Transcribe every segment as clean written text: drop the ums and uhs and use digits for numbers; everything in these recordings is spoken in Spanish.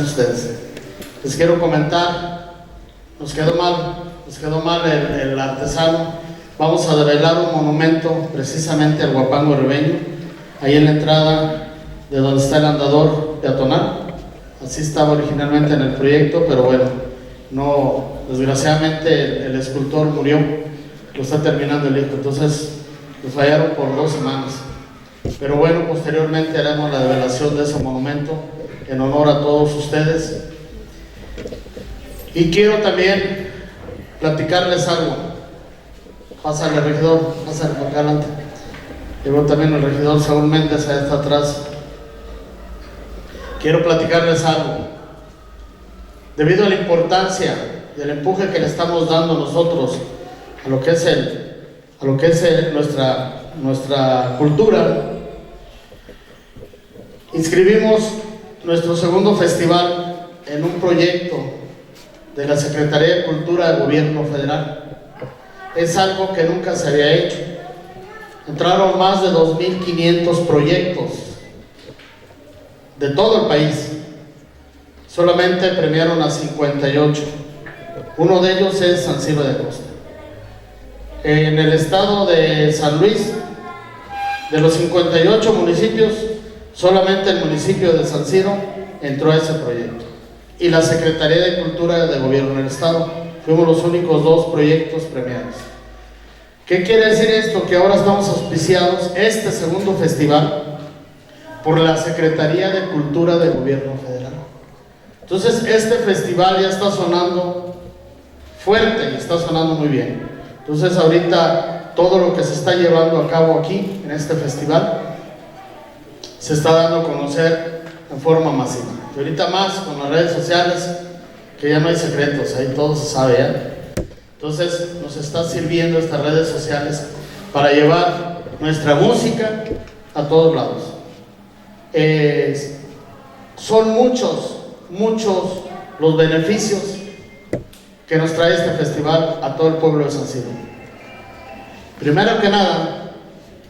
de ustedes. Les quiero comentar, nos quedó mal el artesano. Vamos a develar un monumento precisamente al Huapango Ribeño, ahí en la entrada de donde está el andador peatonal. Así estaba originalmente en el proyecto, pero bueno, no, desgraciadamente el escultor murió, lo está terminando el hijo, entonces lo fallaron por 2 semanas. Pero bueno, posteriormente haremos la develación de ese monumento en honor a todos ustedes. Y quiero también platicarles algo. Pásale, regidor, pásale por acá adelante. Llegó también el regidor Saúl Méndez, ahí está atrás. Quiero platicarles algo. Debido a la importancia y el empuje que le estamos dando nosotros a lo que es nuestra cultura, inscribimos nuestro segundo festival en un proyecto de la Secretaría de Cultura del Gobierno Federal. Es algo que nunca se había hecho. Entraron más de 2.500 proyectos de todo el país. Solamente premiaron a 58. Uno de ellos es San Siro de Costa. En el estado de San Luis, de los 58 municipios, solamente el municipio de San Siro entró a ese proyecto. Y la Secretaría de Cultura del Gobierno del Estado, fuimos los únicos 2 proyectos premiados. ¿Qué quiere decir esto? Que ahora estamos auspiciados, este segundo festival, por la Secretaría de Cultura del Gobierno Federal. Entonces, este festival ya está sonando fuerte y está sonando muy bien. Entonces, ahorita todo lo que se está llevando a cabo aquí, en este festival, se está dando a conocer en forma masiva. Y ahorita más con las redes sociales, que ya no hay secretos, ahí todo se sabe ya. Entonces nos está sirviendo estas redes sociales para llevar nuestra música a todos lados. Son muchos los beneficios que nos trae este festival a todo el pueblo de San Siro. Primero que nada,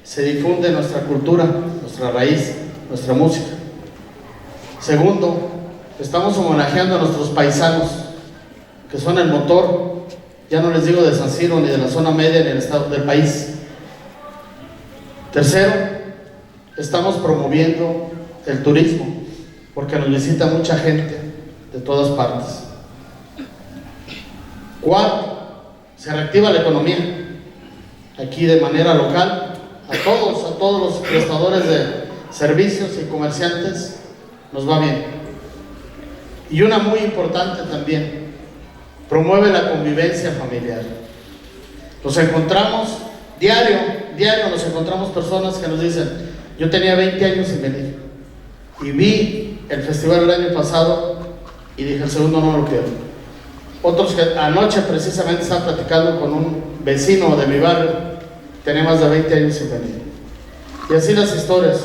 se difunde nuestra cultura, nuestra raíz, nuestra música. Segundo, estamos homenajeando a nuestros paisanos, que son el motor, ya no les digo de San Siro, ni de la zona media, ni del estado del país. Tercero, estamos promoviendo el turismo, porque nos visita mucha gente de todas partes. Cuarto, se reactiva la economía, aquí de manera local, a todos los prestadores de servicios y comerciantes, nos va bien. Y una muy importante también, promueve la convivencia familiar. Nos encontramos diario nos encontramos personas que nos dicen: yo tenía 20 años sin venir y vi el festival el año pasado y dije, el segundo no lo quiero. Otros que anoche precisamente estaba platicando con un vecino de mi barrio, tenía más de 20 años sin venir. Y así las historias.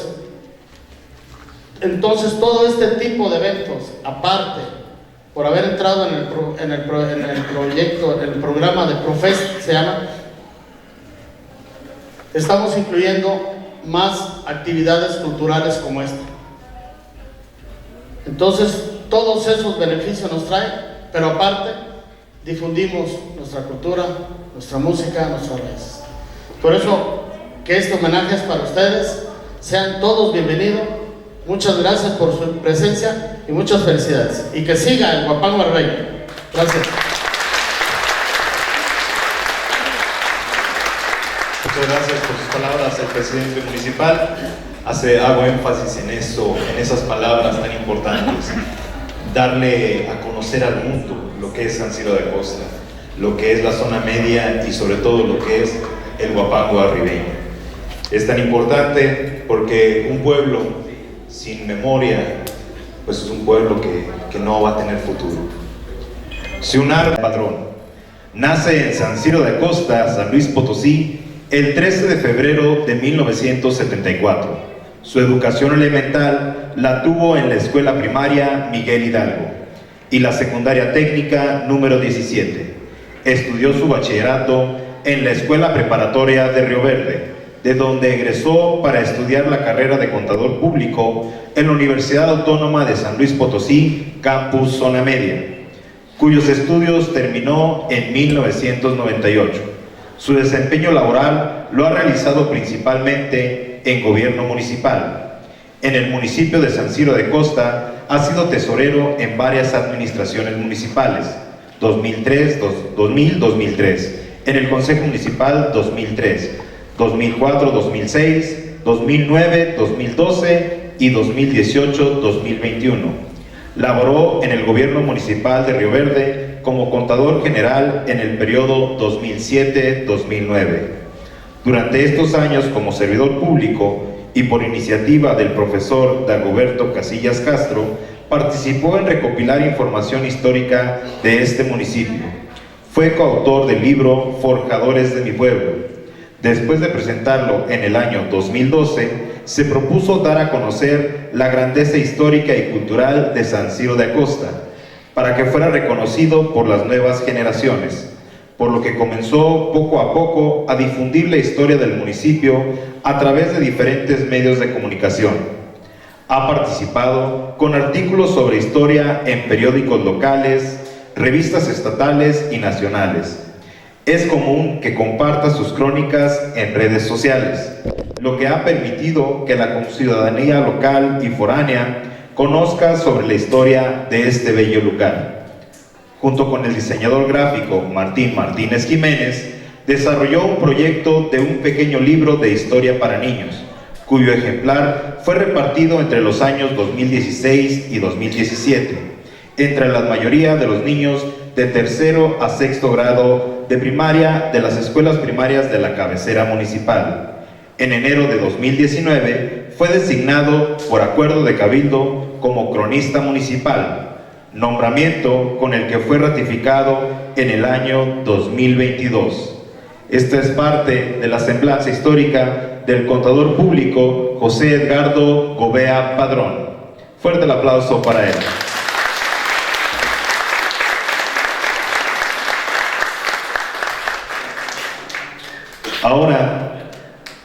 Entonces todo este tipo de eventos, aparte, por haber entrado en el proyecto, en el programa de Profest, se llama, estamos incluyendo más actividades culturales como esta. Entonces todos esos beneficios nos traen, pero aparte difundimos nuestra cultura, nuestra música, nuestras raíces. Por eso que este homenaje es para ustedes. Sean todos bienvenidos. Muchas gracias por su presencia y muchas felicidades. Y que siga el Huapango Ribeño. Gracias. Muchas gracias por sus palabras. El presidente municipal hago énfasis en eso, en esas palabras tan importantes. Darle a conocer al mundo lo que es San Siro de Costa, lo que es la zona media y sobre todo lo que es el Huapango Ribeño. Es tan importante porque un pueblo sin memoria, pues es un pueblo que no va a tener futuro. Si un árbol padrón nace en San Siro de Costa, San Luis Potosí, el 13 de febrero de 1974. Su educación elemental la tuvo en la escuela primaria Miguel Hidalgo y la secundaria técnica número 17. Estudió su bachillerato en la escuela preparatoria de Río Verde, de donde egresó para estudiar la carrera de contador público en la Universidad Autónoma de San Luis Potosí, Campus Zona Media, cuyos estudios terminó en 1998. Su desempeño laboral lo ha realizado principalmente en gobierno municipal. En el municipio de San Ciro de Costa ha sido tesorero en varias administraciones municipales, 2000-2003, en el Consejo Municipal 2003, 2004-2006, 2009-2012 y 2018-2021. Laboró en el gobierno municipal de Río Verde como contador general en el periodo 2007-2009. Durante estos años como servidor público y por iniciativa del profesor Dagoberto Casillas Castro, participó en recopilar información histórica de este municipio. Fue coautor del libro Forjadores de mi pueblo. Después de presentarlo en el año 2012, se propuso dar a conocer la grandeza histórica y cultural de San Ciro de Acosta, para que fuera reconocido por las nuevas generaciones, por lo que comenzó poco a poco a difundir la historia del municipio a través de diferentes medios de comunicación. Ha participado con artículos sobre historia en periódicos locales, revistas estatales y nacionales. Es común que comparta sus crónicas en redes sociales, lo que ha permitido que la ciudadanía local y foránea conozca sobre la historia de este bello lugar. Junto con el diseñador gráfico Martín Martínez Jiménez, desarrolló un proyecto de un pequeño libro de historia para niños, cuyo ejemplar fue repartido entre los años 2016 y 2017, entre la mayoría de los niños de tercero a sexto grado de primaria de las escuelas primarias de la cabecera municipal. En enero de 2019 fue designado por acuerdo de Cabildo como cronista municipal, nombramiento con el que fue ratificado en el año 2022. Esta es parte de la semblanza histórica del contador público José Edgardo Gobea Padrón. Fuerte el aplauso para él. Ahora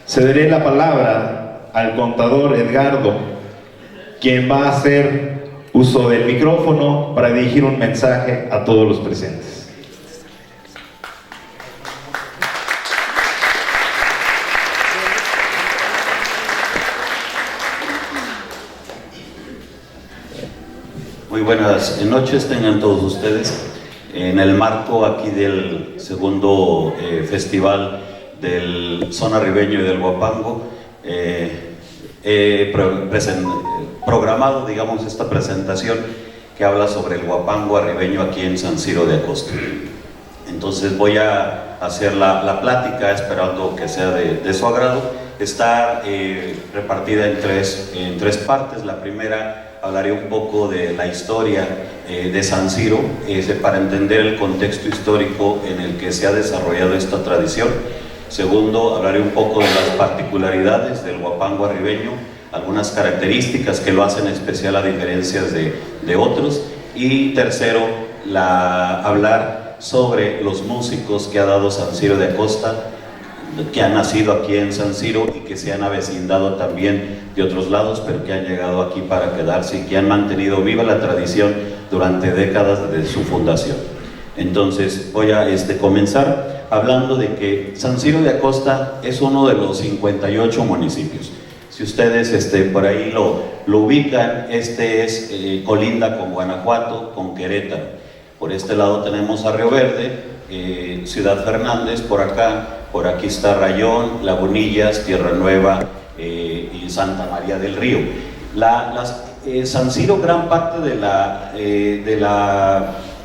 cederé la palabra al contador Edgardo, quien va a hacer uso del micrófono para dirigir un mensaje a todos los presentes. Muy buenas noches tengan todos ustedes. En el marco aquí del segundo festival del Son Arribeño y del Huapango, he programado, digamos, esta presentación que habla sobre el Huapango arribeño aquí en San Ciro de Acosta. Entonces voy a hacer la plática esperando que sea de su agrado. Está repartida en tres partes. La primera, hablaré un poco de la historia de San Ciro, para entender el contexto histórico en el que se ha desarrollado esta tradición. Segundo, hablaré un poco de las particularidades del Huapango arribeño, algunas características que lo hacen especial a diferencias de otros. Y tercero, hablar sobre los músicos que ha dado San Ciro de Acosta, que han nacido aquí en San Ciro y que se han avecindado también de otros lados, pero que han llegado aquí para quedarse y que han mantenido viva la tradición durante décadas desde su fundación. Entonces voy a comenzar hablando de que San Ciro de Acosta es uno de los 58 municipios. Si ustedes por ahí lo ubican, colinda con Guanajuato, con Querétaro. Por este lado tenemos a Río Verde, Ciudad Fernández, por aquí está Rayón, Lagunillas, Tierra Nueva y Santa María del Río. San Ciro, gran parte de la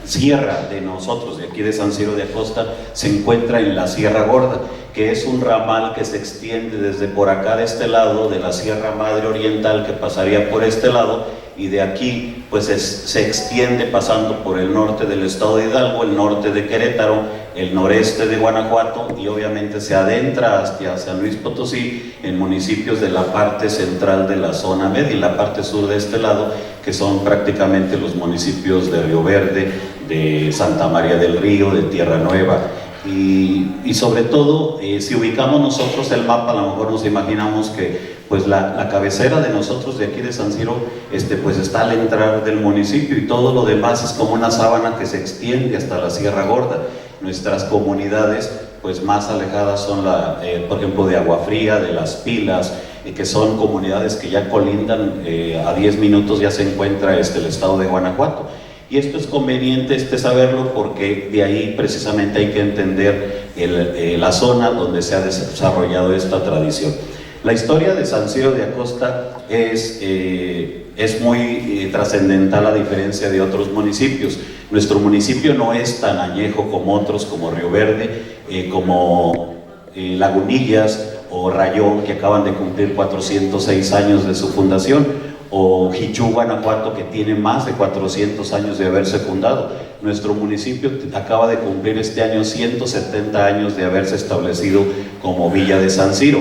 sierra de nosotros, de aquí de San Ciro de Acosta, se encuentra en la Sierra Gorda, que es un ramal que se extiende desde por acá de este lado, de la Sierra Madre Oriental, que pasaría por este lado, y de aquí pues se extiende pasando por el norte del estado de Hidalgo, el norte de Querétaro, el noreste de Guanajuato, y obviamente se adentra hacia San Luis Potosí, en municipios de la parte central de la zona media y la parte sur de este lado, que son prácticamente los municipios de Río Verde, de Santa María del Río, de Tierra Nueva Y sobre todo, si ubicamos nosotros el mapa, a lo mejor nos imaginamos que pues la cabecera de nosotros de aquí de San Siro pues está al entrar del municipio, y todo lo demás es como una sábana que se extiende hasta la Sierra Gorda. Nuestras comunidades pues más alejadas son por ejemplo, de Agua Fría, de Las Pilas, que son comunidades que ya colindan, a 10 minutos ya se encuentra el estado de Guanajuato. Y esto es conveniente saberlo, porque de ahí precisamente hay que entender la zona donde se ha desarrollado esta tradición. La historia de San Siro de Acosta es muy trascendental, a diferencia de otros municipios. Nuestro municipio no es tan añejo como otros, como Río Verde, como Lagunillas o Rayón, que acaban de cumplir 406 años de su fundación, o Jichú, Guanajuato, que tiene más de 400 años de haberse fundado. Nuestro municipio acaba de cumplir este año 170 años de haberse establecido como Villa de San Siro.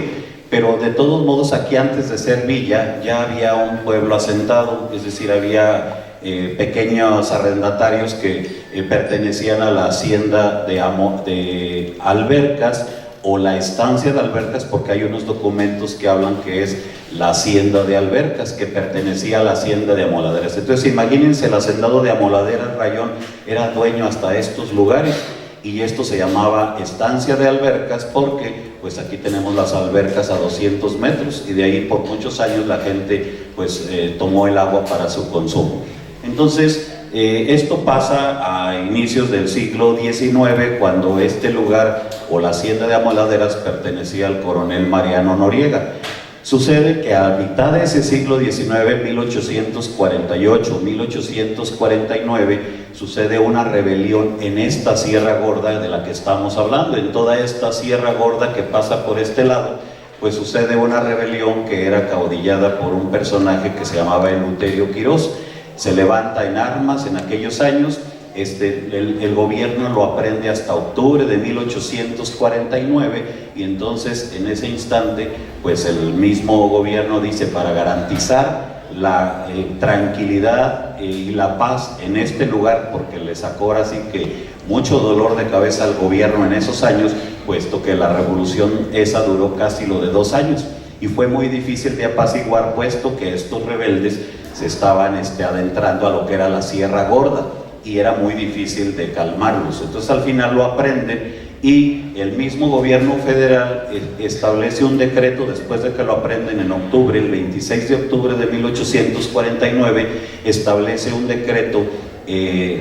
Pero de todos modos, aquí antes de ser villa ya había un pueblo asentado, es decir, había pequeños arrendatarios que pertenecían a la hacienda de Albercas, o la estancia de Albercas, porque hay unos documentos que hablan que es la hacienda de Albercas, que pertenecía a la hacienda de Amoladeras. Entonces imagínense, el hacendado de Amoladeras Rayón era dueño hasta estos lugares, y esto se llamaba estancia de Albercas porque pues aquí tenemos las albercas a 200 metros, y de ahí por muchos años la gente pues tomó el agua para su consumo. Entonces esto pasa a inicios del siglo XIX, cuando este lugar, o la hacienda de Amoladeras, pertenecía al coronel Mariano Noriega. Sucede que a mitad de ese siglo XIX, 1848, 1849, sucede una rebelión en esta Sierra Gorda de la que estamos hablando. En toda esta Sierra Gorda que pasa por este lado, pues sucede una rebelión que era caudillada por un personaje que se llamaba Eleuterio Quirós. Se levanta en armas en aquellos años. El gobierno lo aprende hasta octubre de 1849, y entonces en ese instante pues el mismo gobierno dice, para garantizar la tranquilidad y la paz en este lugar, porque le sacó ahora sí que mucho dolor de cabeza al gobierno en esos años, puesto que la revolución esa duró casi lo de 2 años, y fue muy difícil de apaciguar, puesto que estos rebeldes se estaban adentrando a lo que era la Sierra Gorda, y era muy difícil de calmarlos. Entonces al final lo aprenden, y el mismo gobierno federal establece un decreto, después de que lo aprenden en octubre, el 26 de octubre de 1849, establece un decreto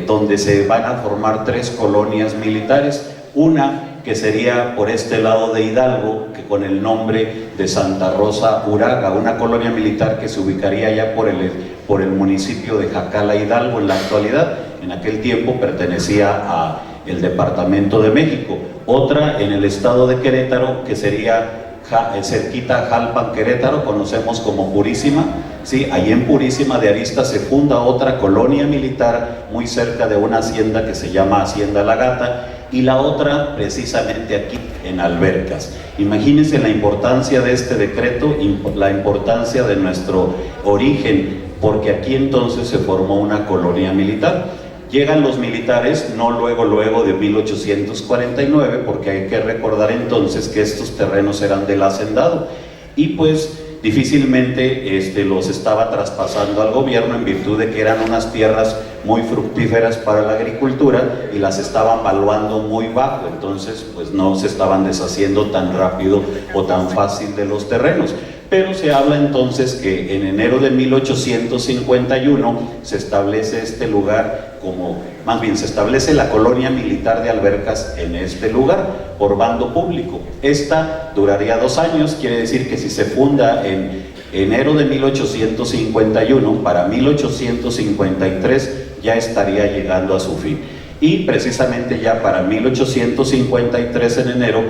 donde se van a formar 3 colonias militares. Una que sería por este lado de Hidalgo, que con el nombre de Santa Rosa Uraga, una colonia militar que se ubicaría ya por el municipio de Jacala, Hidalgo, en la actualidad. En aquel tiempo pertenecía al departamento de México. Otra en el estado de Querétaro, que sería cerquita a Jalpan, Querétaro, conocemos como Purísima. Sí, ahí en Purísima de Arista se funda otra colonia militar muy cerca de una hacienda que se llama Hacienda La Gata, y la otra precisamente aquí en Albercas. Imagínense la importancia de este decreto, la importancia de nuestro origen, porque aquí entonces se formó una colonia militar. Llegan los militares, no luego de 1849, porque hay que recordar entonces que estos terrenos eran del hacendado, y pues difícilmente los estaba traspasando al gobierno, en virtud de que eran unas tierras muy fructíferas para la agricultura y las estaban valuando muy bajo. Entonces pues no se estaban deshaciendo tan rápido o tan fácil de los terrenos. Pero se habla entonces que en enero de 1851 se establece este lugar se establece la colonia militar de Albercas en este lugar por bando público. Esta duraría 2 años, quiere decir que si se funda en enero de 1851, para 1853 ya estaría llegando a su fin. Y precisamente ya para 1853 en enero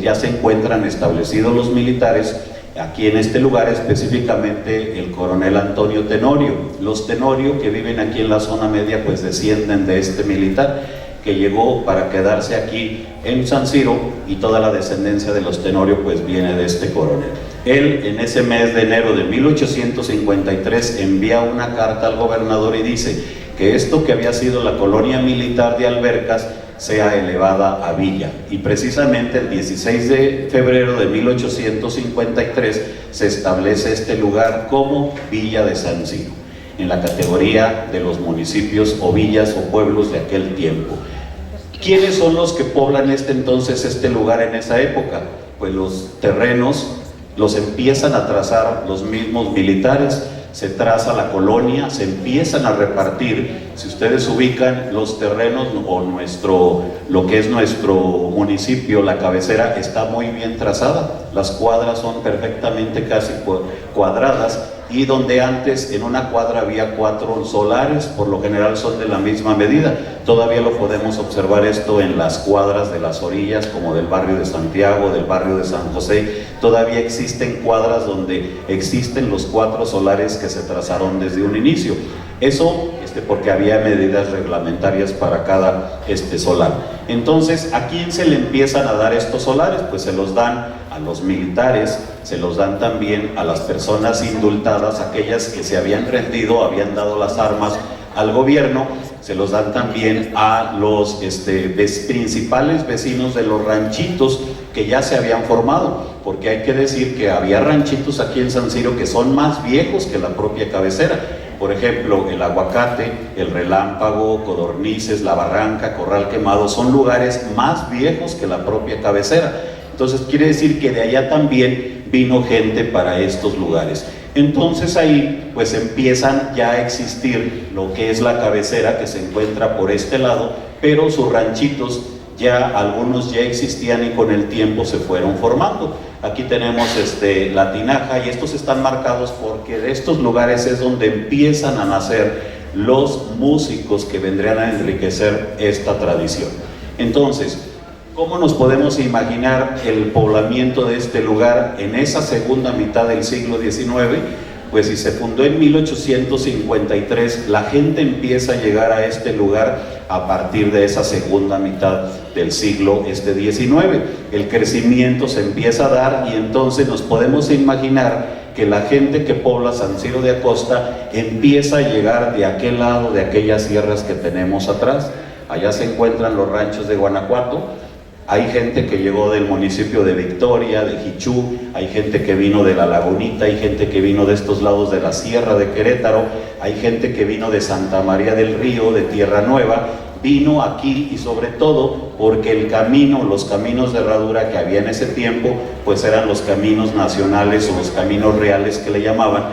ya se encuentran establecidos los militares aquí en este lugar, específicamente el coronel Antonio Tenorio. Los Tenorio, que viven aquí en la zona media, pues descienden de este militar que llegó para quedarse aquí en San Siro, y toda la descendencia de los Tenorio pues viene de este coronel. Él en ese mes de enero de 1853 envía una carta al gobernador y dice que esto que había sido la colonia militar de Albercas sea elevada a villa. Y precisamente el 16 de febrero de 1853 se establece este lugar como Villa de San Ciro, en la categoría de los municipios o villas o pueblos de aquel tiempo. ¿Quiénes son los que poblan este lugar en esa época? Pues los terrenos los empiezan a trazar los mismos militares, se traza la colonia, se empiezan a repartir. Si ustedes ubican los terrenos o lo que es nuestro municipio, la cabecera está muy bien trazada, las cuadras son perfectamente casi cuadradas, y donde antes en una cuadra había 4 solares, por lo general son de la misma medida. Todavía lo podemos observar esto en las cuadras de las orillas, como del barrio de Santiago, del barrio de San José. Todavía existen cuadras donde existen los 4 solares que se trazaron desde un inicio. Eso porque había medidas reglamentarias para cada solar. Entonces, ¿a quién se le empiezan a dar estos solares? Pues se los dan a los militares, se los dan también a las personas indultadas, aquellas que se habían rendido, habían dado las armas al gobierno. Se los dan también a los principales vecinos de los ranchitos que ya se habían formado, porque hay que decir que había ranchitos aquí en San Ciro que son más viejos que la propia cabecera. Por ejemplo, el Aguacate, el Relámpago, Codornices, La Barranca, Corral Quemado, son lugares más viejos que la propia cabecera. Entonces quiere decir que de allá también vino gente para estos lugares. Entonces ahí pues empiezan ya a existir lo que es la cabecera, que se encuentra por este lado, pero sus ranchitos ya algunos ya existían y con el tiempo se fueron formando. Aquí tenemos La Tinaja, y estos están marcados porque de estos lugares es donde empiezan a nacer los músicos que vendrían a enriquecer esta tradición. Entonces, ¿cómo nos podemos imaginar el poblamiento de este lugar en esa segunda mitad del siglo XIX? Pues si se fundó en 1853, la gente empieza a llegar a este lugar a partir de esa segunda mitad del siglo XIX. El crecimiento se empieza a dar y entonces nos podemos imaginar que la gente que pobla San Ciro de Acosta empieza a llegar de aquel lado, de aquellas sierras que tenemos atrás. Allá se encuentran los ranchos de Guanajuato. Hay gente que llegó del municipio de Victoria, de Jichú, hay gente que vino de La Lagunita, hay gente que vino de estos lados de la Sierra de Querétaro, hay gente que vino de Santa María del Río, de Tierra Nueva, vino aquí y sobre todo porque el camino, los caminos de herradura que había en ese tiempo, pues eran los caminos nacionales o los caminos reales que le llamaban.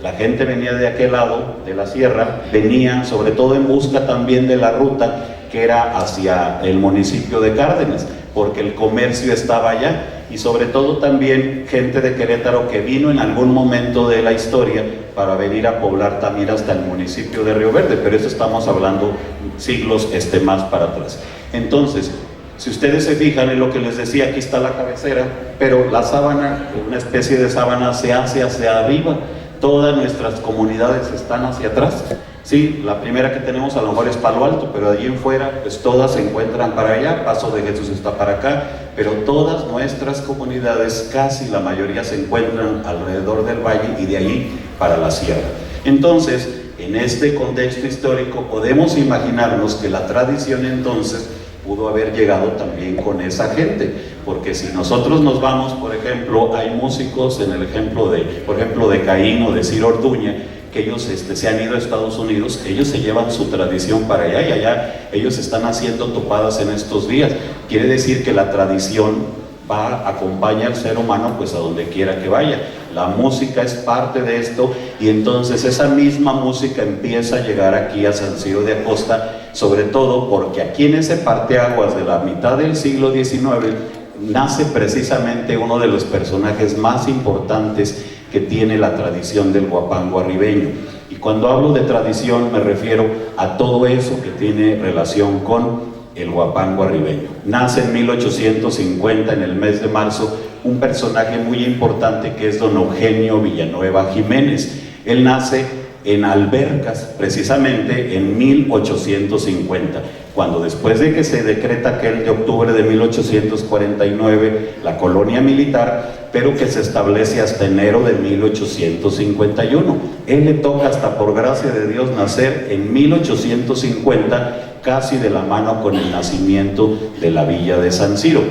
La gente venía de aquel lado, de la sierra, venía sobre todo en busca también de la ruta que era hacia el municipio de Cárdenas, porque el comercio estaba allá, y sobre todo también gente de Querétaro que vino en algún momento de la historia para venir a poblar también hasta el municipio de Río Verde, pero eso estamos hablando siglos más para atrás. Entonces, si ustedes se fijan en lo que les decía, aquí está la cabecera, pero la sábana, una especie de sábana, se hace hacia arriba. Todas nuestras comunidades están hacia atrás. Sí, la primera que tenemos a lo mejor es Palo Alto, pero de allí en fuera pues todas se encuentran para allá. Paso de Jesús está para acá, pero todas nuestras comunidades, casi la mayoría, se encuentran alrededor del valle y de allí para la sierra. Entonces, en este contexto histórico podemos imaginarnos que la tradición entonces pudo haber llegado también con esa gente, porque si nosotros nos vamos, por ejemplo, hay músicos en el ejemplo de Caín o de Ciro Orduña, que ellos se han ido a Estados Unidos, ellos se llevan su tradición para allá y allá ellos están haciendo topadas en estos días. Quiere decir que la tradición acompaña al ser humano pues a donde quiera que vaya. La música es parte de esto y entonces esa misma música empieza a llegar aquí a San Ciro de Acosta, sobre todo porque aquí en ese parteaguas de la mitad del siglo XIX nace precisamente uno de los personajes más importantes que tiene la tradición del huapango arribeño. Y cuando hablo de tradición me refiero a todo eso que tiene relación con el huapango arribeño. Nace en 1850, en el mes de marzo, un personaje muy importante que es don Eugenio Villanueva Jiménez. Él nace en albercas, precisamente en 1850, cuando después de que se decreta aquel de octubre de 1849 la colonia militar, pero que se establece hasta enero de 1851. Él le toca, hasta por gracia de Dios, nacer en 1850, casi de la mano con el nacimiento de la villa de San Ciro.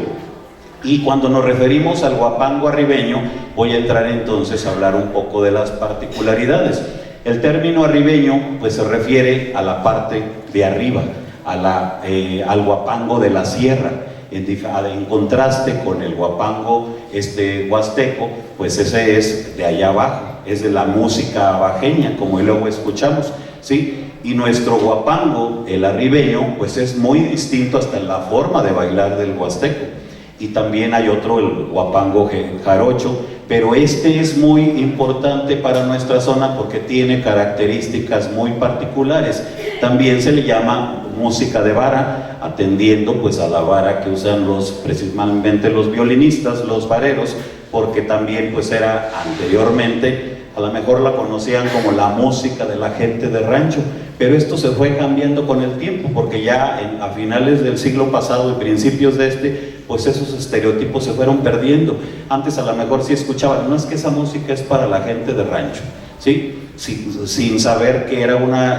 Y cuando nos referimos al huapango arribeño, voy a entrar entonces a hablar un poco de las particularidades. El término arribeño pues se refiere a la parte de arriba, al huapango de la sierra, en contraste con el huapango huasteco, pues ese es de allá abajo, es de la música bajeña, como luego escuchamos, ¿sí? Y nuestro huapango, el arribeño, pues es muy distinto hasta en la forma de bailar del huasteco. Y también hay otro, el huapango jarocho, pero este es muy importante para nuestra zona porque tiene características muy particulares. También se le llama música de vara, atendiendo pues a la vara que usan principalmente los violinistas, los vareros, porque también pues era anteriormente, a lo mejor la conocían como la música de la gente de rancho, pero esto se fue cambiando con el tiempo, porque ya a finales del siglo pasado y principios de pues esos estereotipos se fueron perdiendo. Antes a lo mejor sí escuchaban, no, es que esa música es para la gente de rancho, ¿sí? Sin saber que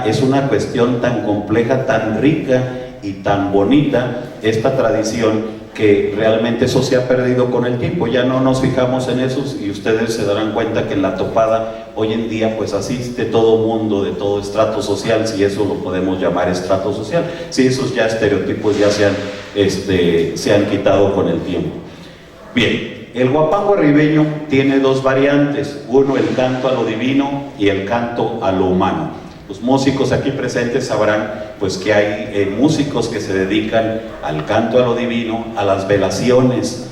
es una cuestión tan compleja, tan rica y tan bonita esta tradición, que realmente eso se ha perdido con el tiempo. Ya no nos fijamos en eso, y ustedes se darán cuenta que en la topada hoy en día pues asiste todo mundo de todo estrato social, si eso lo podemos llamar estrato social. Sí, esos ya estereotipos ya se han quitado con el tiempo. Bien, el huapango arribeño tiene dos variantes: uno, el canto a lo divino, y el canto a lo humano. Los músicos aquí presentes sabrán pues que hay músicos que se dedican al canto a lo divino, a las velaciones,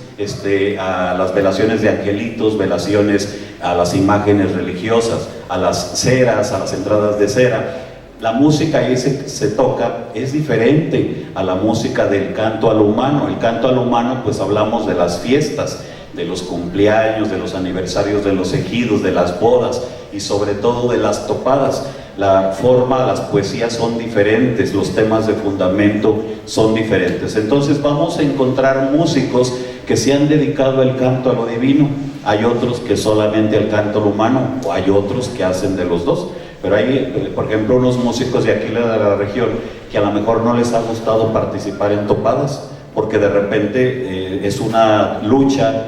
a las velaciones de angelitos, velaciones a las imágenes religiosas, a las ceras, a las entradas de cera. La música ahí se toca, es diferente a la música del canto a lo humano. El canto a lo humano pues hablamos de las fiestas, de los cumpleaños, de los aniversarios de los ejidos, de las bodas y sobre todo de las topadas. La forma, las poesías son diferentes, los temas de fundamento son diferentes. Entonces vamos a encontrar músicos que se han dedicado al canto a lo divino, hay otros que solamente al canto a lo humano, o hay otros que hacen de los dos. Pero hay, por ejemplo, unos músicos de aquí de la región que a lo mejor no les ha gustado participar en topadas, porque de repente es una lucha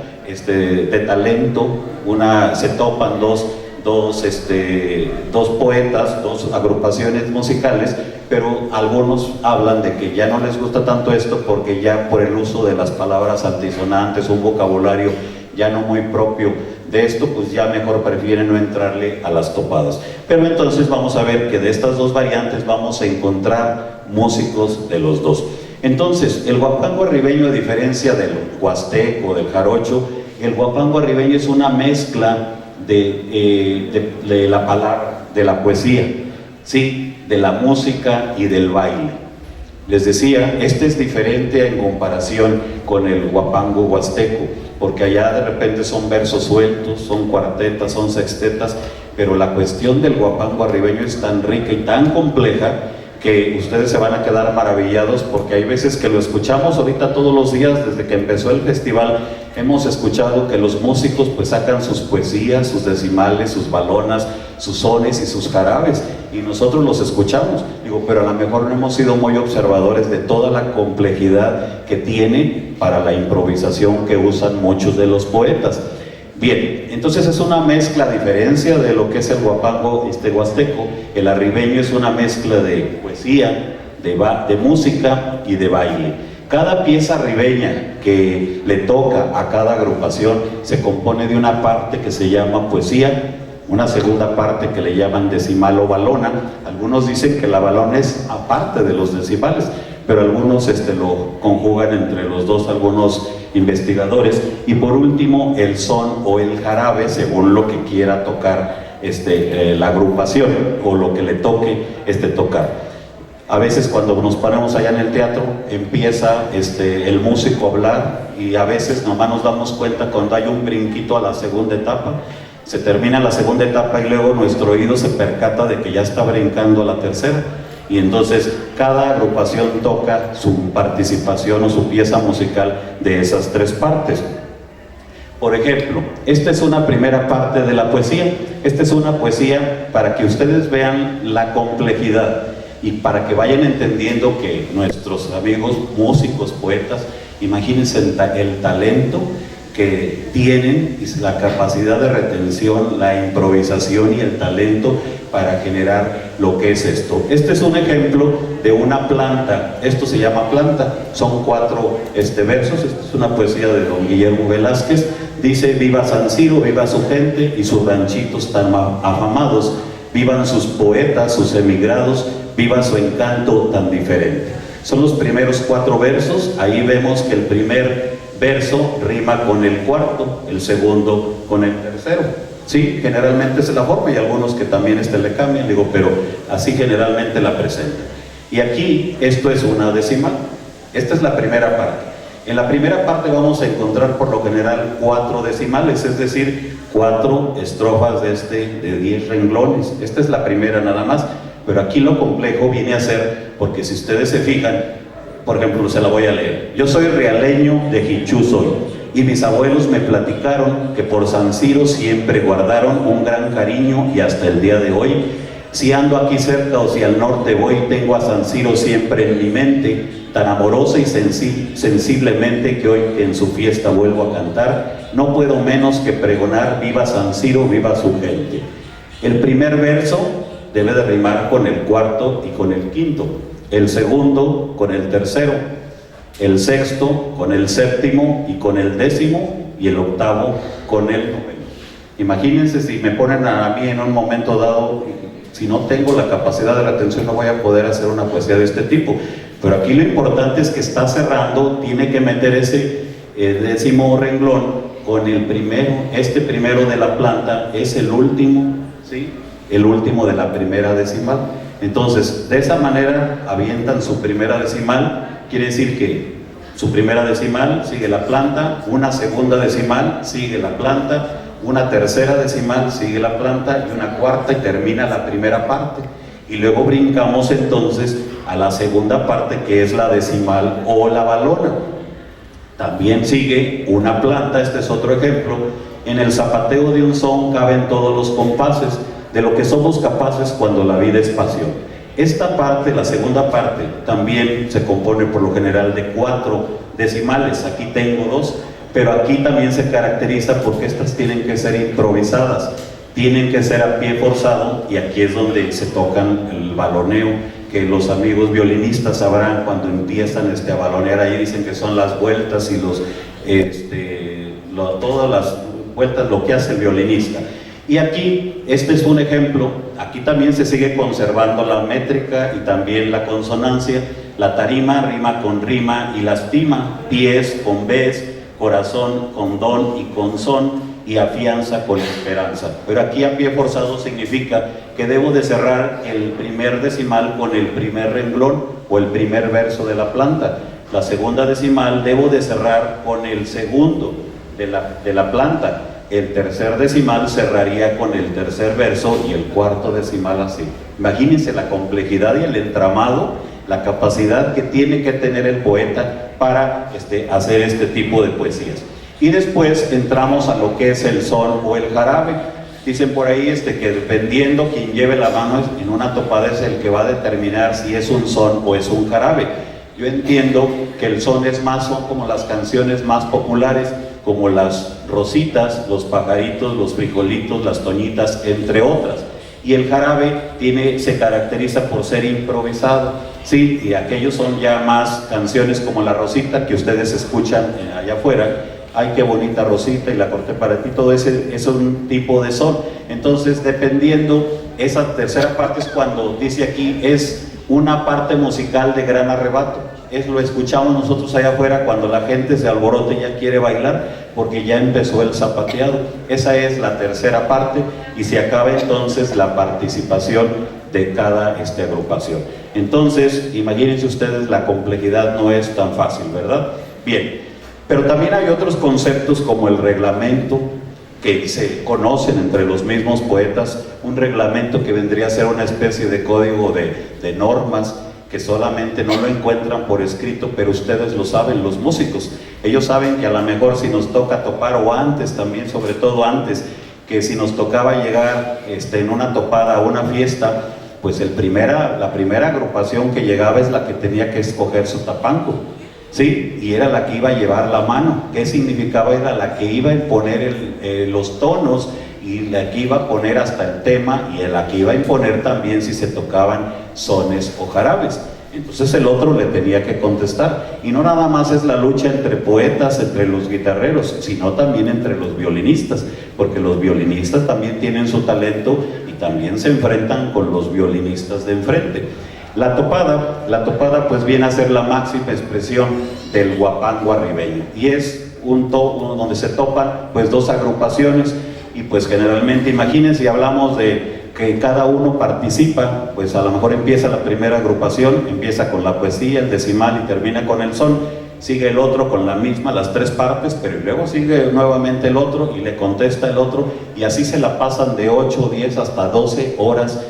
de talento, se topan dos poetas, dos agrupaciones musicales, pero algunos hablan de que ya no les gusta tanto esto porque ya por el uso de las palabras altisonantes, un vocabulario ya no muy propio de esto, pues ya mejor prefieren no entrarle a las topadas. Pero entonces vamos a ver que de estas dos variantes vamos a encontrar músicos de los dos. Entonces, el huapango arribeño, a diferencia del huasteco, del jarocho, el huapango arribeño es una mezcla de la palabra, de la poesía, ¿sí? De la música y del baile. Les decía, este es diferente en comparación con el huapango huasteco, porque allá de repente son versos sueltos, son cuartetas, son sextetas, pero la cuestión del huapango arribeño es tan rica y tan compleja que ustedes se van a quedar maravillados, porque hay veces que lo escuchamos ahorita todos los días. Desde que empezó el festival hemos escuchado que los músicos pues sacan sus poesías, sus decimales, sus balonas, sus sones y sus jarabes, y nosotros los escuchamos. Digo, pero a lo mejor no hemos sido muy observadores de toda la complejidad que tiene para la improvisación que usan muchos de los poetas. Bien, entonces es una mezcla, a diferencia de lo que es el huapango huasteco. El arribeño es una mezcla de poesía, de música y de baile. Cada pieza arribeña que le toca a cada agrupación se compone de una parte que se llama poesía, una segunda parte que le llaman decimal o balona. Algunos dicen que la balona es aparte de los decimales, pero algunos lo conjugan entre los dos, algunos investigadores. Y por último, el son o el jarabe, según lo que quiera tocar la agrupación o lo que le toque tocar. A veces cuando nos paramos allá en el teatro empieza el músico a hablar, y a veces nomás nos damos cuenta cuando hay un brinquito a la segunda etapa. se termina la segunda etapa y luego nuestro oído se percata de que ya está brincando a la tercera. Y entonces cada agrupación toca su participación o su pieza musical de esas tres partes. Por ejemplo, esta es una primera parte de la poesía. Esta es una poesía para que ustedes vean la complejidad y para que vayan entendiendo que nuestros amigos músicos, poetas, imagínense el talento que tienen, la capacidad de retención, la improvisación y el talento para generar lo que es esto. Este es un ejemplo de una planta. Esto se llama planta. Son 4 versos. Esta es una poesía de don Guillermo Velázquez. Dice: viva San Ciro, viva su gente y sus ranchitos tan afamados, vivan sus poetas, sus emigrados, viva su encanto tan diferente. Son los primeros 4 versos. Ahí vemos que el primer verso rima con el cuarto, el segundo con el tercero. Sí, generalmente es la forma, y algunos que también le cambian, digo, pero así generalmente la presentan. Y aquí esto es una decimal. Esta es la primera parte. En la primera parte vamos a encontrar por lo general 4 decimales, es decir, 4 estrofas de 10 renglones. Esta es la primera nada más, pero aquí lo complejo viene a ser, porque si ustedes se fijan, por ejemplo, se la voy a leer. Yo soy realeño de Jichú soy, y mis abuelos me platicaron que por San Ciro siempre guardaron un gran cariño y hasta el día de hoy. Si ando aquí cerca o si al norte voy, tengo a San Ciro siempre en mi mente, tan amorosa y sensiblemente que hoy en su fiesta vuelvo a cantar, no puedo menos que pregonar: viva San Ciro, viva su gente. El primer verso debe de rimar con el cuarto y con el quinto, el segundo con el tercero, el sexto con el séptimo y con el décimo, y el octavo con el noveno. Imagínense si me ponen a mí en un momento dado, si no tengo la capacidad de retención, no voy a poder hacer una poesía de este tipo. Pero aquí lo importante es que está cerrando, tiene que meter ese décimo renglón con el primero. Este primero de la planta es el último, ¿sí? El último de la primera decimal. Entonces, de esa manera avientan su primera decimal. Quiere decir que su primera decimal sigue la planta, una segunda decimal sigue la planta, una tercera decimal sigue la planta y una cuarta, y termina la primera parte. Y luego brincamos entonces a la segunda parte, que es la decimal o la valona. También sigue una planta. Este es otro ejemplo. En el zapateo de un son caben todos los compases de lo que somos capaces cuando la vida es pasión. Esta parte, la segunda parte, también se compone por lo general de 4 decimales. Aquí tengo 2, pero aquí también se caracteriza porque estas tienen que ser improvisadas, tienen que ser a pie forzado, y aquí es donde se tocan el baloneo, que los amigos violinistas sabrán cuando empiezan a balonear. Ahí dicen que son las vueltas y todas las vueltas, lo que hace el violinista. Y aquí, este es un ejemplo. Aquí también se sigue conservando la métrica y también la consonancia. La tarima rima con rima y lastima, pies con ves, corazón con don y con son, y afianza con esperanza. Pero aquí a pie forzado significa que debo de cerrar el primer decimal con el primer renglón o el primer verso de la planta. La segunda decimal debo de cerrar con el segundo de la planta. El tercer decimal cerraría con el tercer verso y el cuarto decimal así. Imagínense la complejidad y el entramado, la capacidad que tiene que tener el poeta para hacer este tipo de poesías. Y después entramos a lo que es el son o el jarabe. Dicen por ahí que dependiendo quien lleve la mano en una topada es el que va a determinar si es un son o es un jarabe. Yo entiendo que el son son como las canciones más populares, como las rositas, los pajaritos, los frijolitos, las toñitas, entre otras. Y el jarabe se caracteriza por ser improvisado, sí, y aquellos son ya más canciones como la rosita que ustedes escuchan allá afuera. Ay, qué bonita rosita y la corté para ti, todo ese es un tipo de son. Entonces, dependiendo, esa tercera parte es cuando dice aquí, es una parte musical de gran arrebato. Lo escuchamos nosotros allá afuera cuando la gente se alborota y ya quiere bailar porque ya empezó el zapateado. Esa es la tercera parte, y se acaba entonces la participación de cada agrupación. Entonces, imagínense ustedes, la complejidad no es tan fácil, ¿verdad? Bien, pero también hay otros conceptos como el reglamento, que se conocen entre los mismos poetas, un reglamento que vendría a ser una especie de código de normas, que solamente no lo encuentran por escrito, pero ustedes lo saben, los músicos. Ellos saben que a lo mejor si nos toca topar, o antes también, sobre todo antes, que si nos tocaba llegar en una topada a una fiesta, pues la primera agrupación que llegaba es la que tenía que escoger su tapanco, ¿sí? Y era la que iba a llevar la mano. ¿Qué significaba? Era la que iba a imponer los tonos, y la que iba a poner hasta el tema, y la que iba a imponer también si se tocaban sones o jarabes. Entonces el otro le tenía que contestar, y no nada más es la lucha entre poetas, entre los guitarreros, sino también entre los violinistas, porque los violinistas también tienen su talento y también se enfrentan con los violinistas de enfrente. La topada pues viene a ser la máxima expresión del huapango arribeño, y es donde se topan pues dos agrupaciones, y pues generalmente, imagínense, si hablamos de que cada uno participa, pues a lo mejor empieza la primera agrupación, empieza con la poesía, el decimal y termina con el son, sigue el otro con la misma, las tres partes, pero luego sigue nuevamente el otro y le contesta el otro, y así se la pasan de 8, 10 hasta 12 horas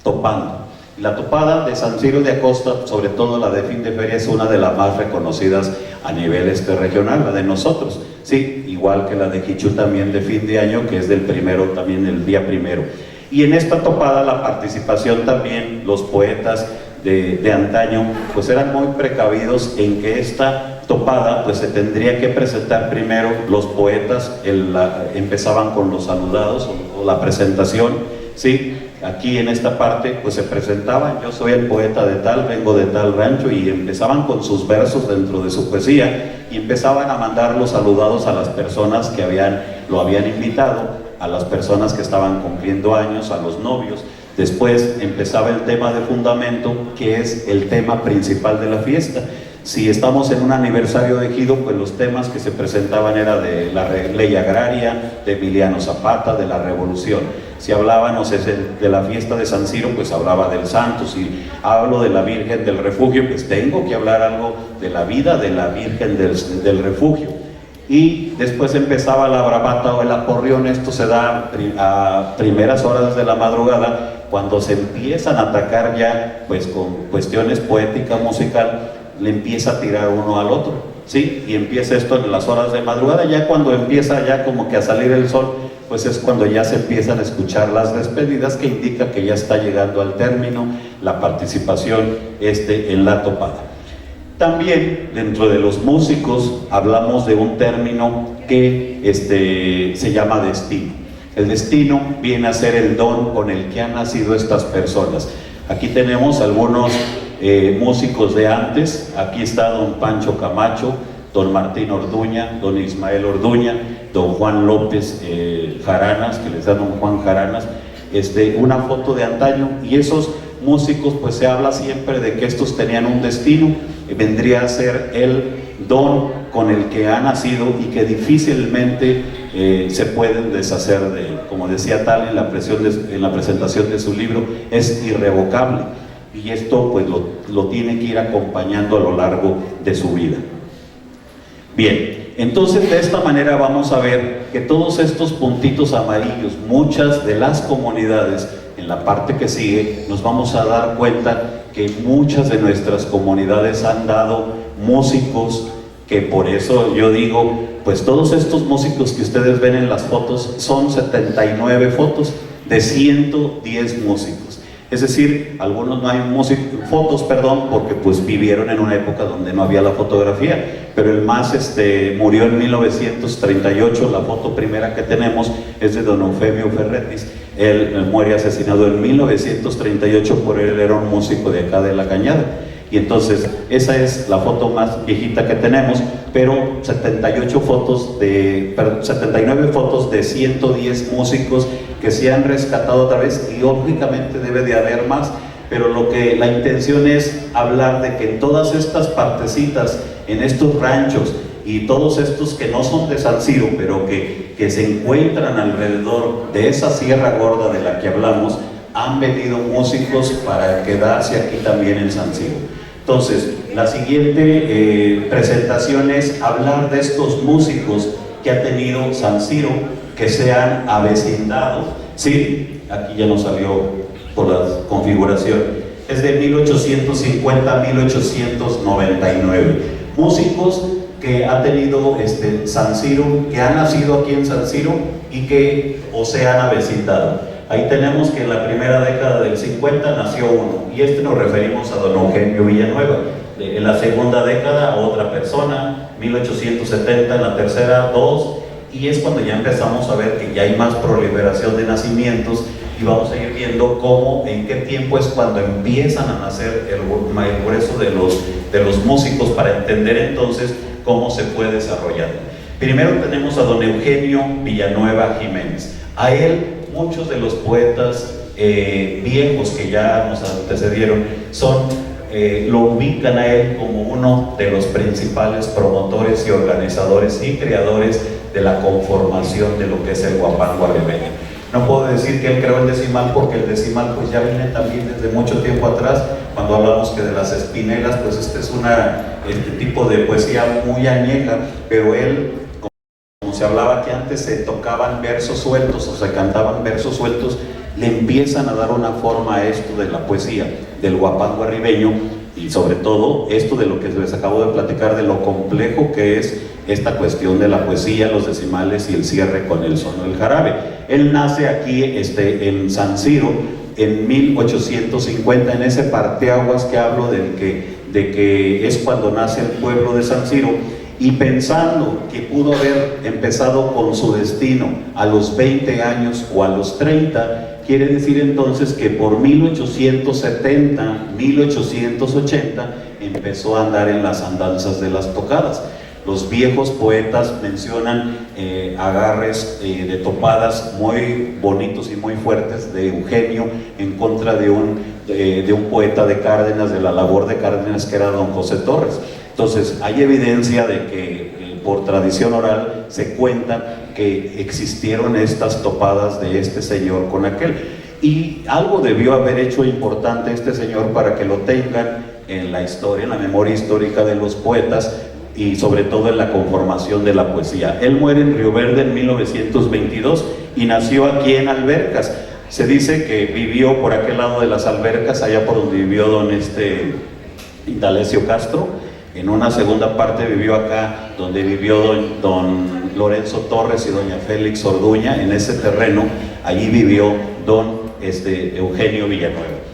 topando. La topada de San Ciro de Acosta, sobre todo la de fin de feria, es una de las más reconocidas a nivel regional, la de nosotros, sí, igual que la de Quichú también de fin de año, que es del primero, también el día primero. Y en esta topada la participación también, los poetas de antaño, pues eran muy precavidos en que esta topada pues se tendría que presentar primero. Los poetas empezaban con los saludados o la presentación, ¿sí? Aquí en esta parte pues se presentaban: yo soy el poeta de tal, vengo de tal rancho, y empezaban con sus versos dentro de su poesía, y empezaban a mandar los saludados a las personas que lo habían invitado, a las personas que estaban cumpliendo años, a los novios. Después empezaba el tema de fundamento, que es el tema principal de la fiesta. Si estamos en un aniversario de ejido, pues los temas que se presentaban era de la ley agraria, de Emiliano Zapata, de la revolución. Si hablábamos de la fiesta de San Ciro, pues hablaba del santo. Si hablo de la Virgen del Refugio, pues tengo que hablar algo de la vida de la Virgen del Refugio. Y después empezaba la bravata o el aporreón. Esto se da a primeras horas de la madrugada, cuando se empiezan a atacar ya pues con cuestiones poética, musical, le empieza a tirar uno al otro, ¿sí? Y empieza esto en las horas de madrugada. Ya cuando empieza ya como que a salir el sol, pues es cuando ya se empiezan a escuchar las despedidas, que indica que ya está llegando al término la participación en la topada. También dentro de los músicos hablamos de un término que se llama destino. El destino viene a ser el don con el que han nacido estas personas. Aquí tenemos algunos músicos de antes. Aquí está don Pancho Camacho, don Martín Orduña, don Ismael Orduña, don Juan López Jaranas, que les da don Juan Jaranas, una foto de antaño. Y esos músicos, pues se habla siempre de que estos tenían un destino, vendría a ser el don con el que ha nacido, y que difícilmente se pueden deshacer de él. Como decía Tal en la presentación de su libro, es irrevocable, y esto pues lo tiene que ir acompañando a lo largo de su vida. Bien, entonces de esta manera vamos a ver que todos estos puntitos amarillos, muchas de las comunidades, en la parte que sigue nos vamos a dar cuenta que muchas de nuestras comunidades han dado músicos, que por eso yo digo, pues todos estos músicos que ustedes ven en las fotos son 79 fotos de 110 músicos. Es decir, algunos no hay fotos, porque pues vivieron en una época donde no había la fotografía, pero el más murió en 1938. La foto primera que tenemos es de don Eufemio Ferretis. Él muere asesinado en 1938, por él era un músico de acá de La Cañada. Y entonces esa es la foto más viejita que tenemos, pero 79 fotos de 110 músicos que se han rescatado otra vez, y lógicamente debe de haber más, pero la intención es hablar de que en todas estas partecitas, en estos ranchos, y todos estos que no son de San Ciro, pero que se encuentran alrededor de esa Sierra Gorda de la que hablamos, han venido músicos para quedarse aquí también en San Ciro. Entonces, la siguiente presentación es hablar de estos músicos que ha tenido San Ciro, que se han avecindado. Sí, aquí ya nos salió por la configuración. Es de 1850 a 1899. Músicos que ha tenido San Ciro, que han nacido aquí en San Ciro y que o se han avecindado. Ahí tenemos que en la primera década del 50 nació uno, y nos referimos a don Eugenio Villanueva. En la segunda década a otra persona, 1870, en la tercera dos, y es cuando ya empezamos a ver que ya hay más proliferación de nacimientos, y vamos a ir viendo cómo, en qué tiempo es cuando empiezan a nacer el grueso de los músicos, para entender entonces cómo se fue desarrollando. Primero tenemos a don Eugenio Villanueva Jiménez. A él muchos de los poetas viejos que ya nos antecedieron lo ubican a él como uno de los principales promotores y organizadores y creadores de la conformación de lo que es el huapango arribeño. No puedo decir que él creó el decimal, porque el decimal pues ya viene también desde mucho tiempo atrás. Cuando hablamos que de las espinelas, pues este es este tipo de poesía muy añeja, pero él, como se hablaba que antes se tocaban versos sueltos o se cantaban versos sueltos, le empiezan a dar una forma a esto de la poesía, del huapango arribeño, y sobre todo esto de lo que les acabo de platicar, de lo complejo que es esta cuestión de la poesía, los decimales y el cierre con el son del jarabe. Él nace aquí en San Ciro en 1850, en ese parteaguas que hablo de que es cuando nace el pueblo de San Ciro, y pensando que pudo haber empezado con su destino a los 20 años o a los 30, quiere decir entonces que por 1870, 1880 empezó a andar en las andanzas de las tocadas. Los viejos poetas mencionan agarres de topadas muy bonitos y muy fuertes de Eugenio en contra de un poeta de Cárdenas, de la labor de Cárdenas, que era don José Torres. Entonces hay evidencia de que por tradición oral se cuenta que existieron estas topadas de este señor con aquel, y algo debió haber hecho importante este señor para que lo tengan en la historia, en la memoria histórica de los poetas, y sobre todo en la conformación de la poesía. Él muere en Río Verde en 1922 y nació aquí en Albercas. Se dice que vivió por aquel lado de las Albercas, allá por donde vivió don Indalecio Castro. En una segunda parte vivió acá donde vivió don Lorenzo Torres y doña Félix Orduña. En ese terreno allí vivió don Eugenio Villanueva.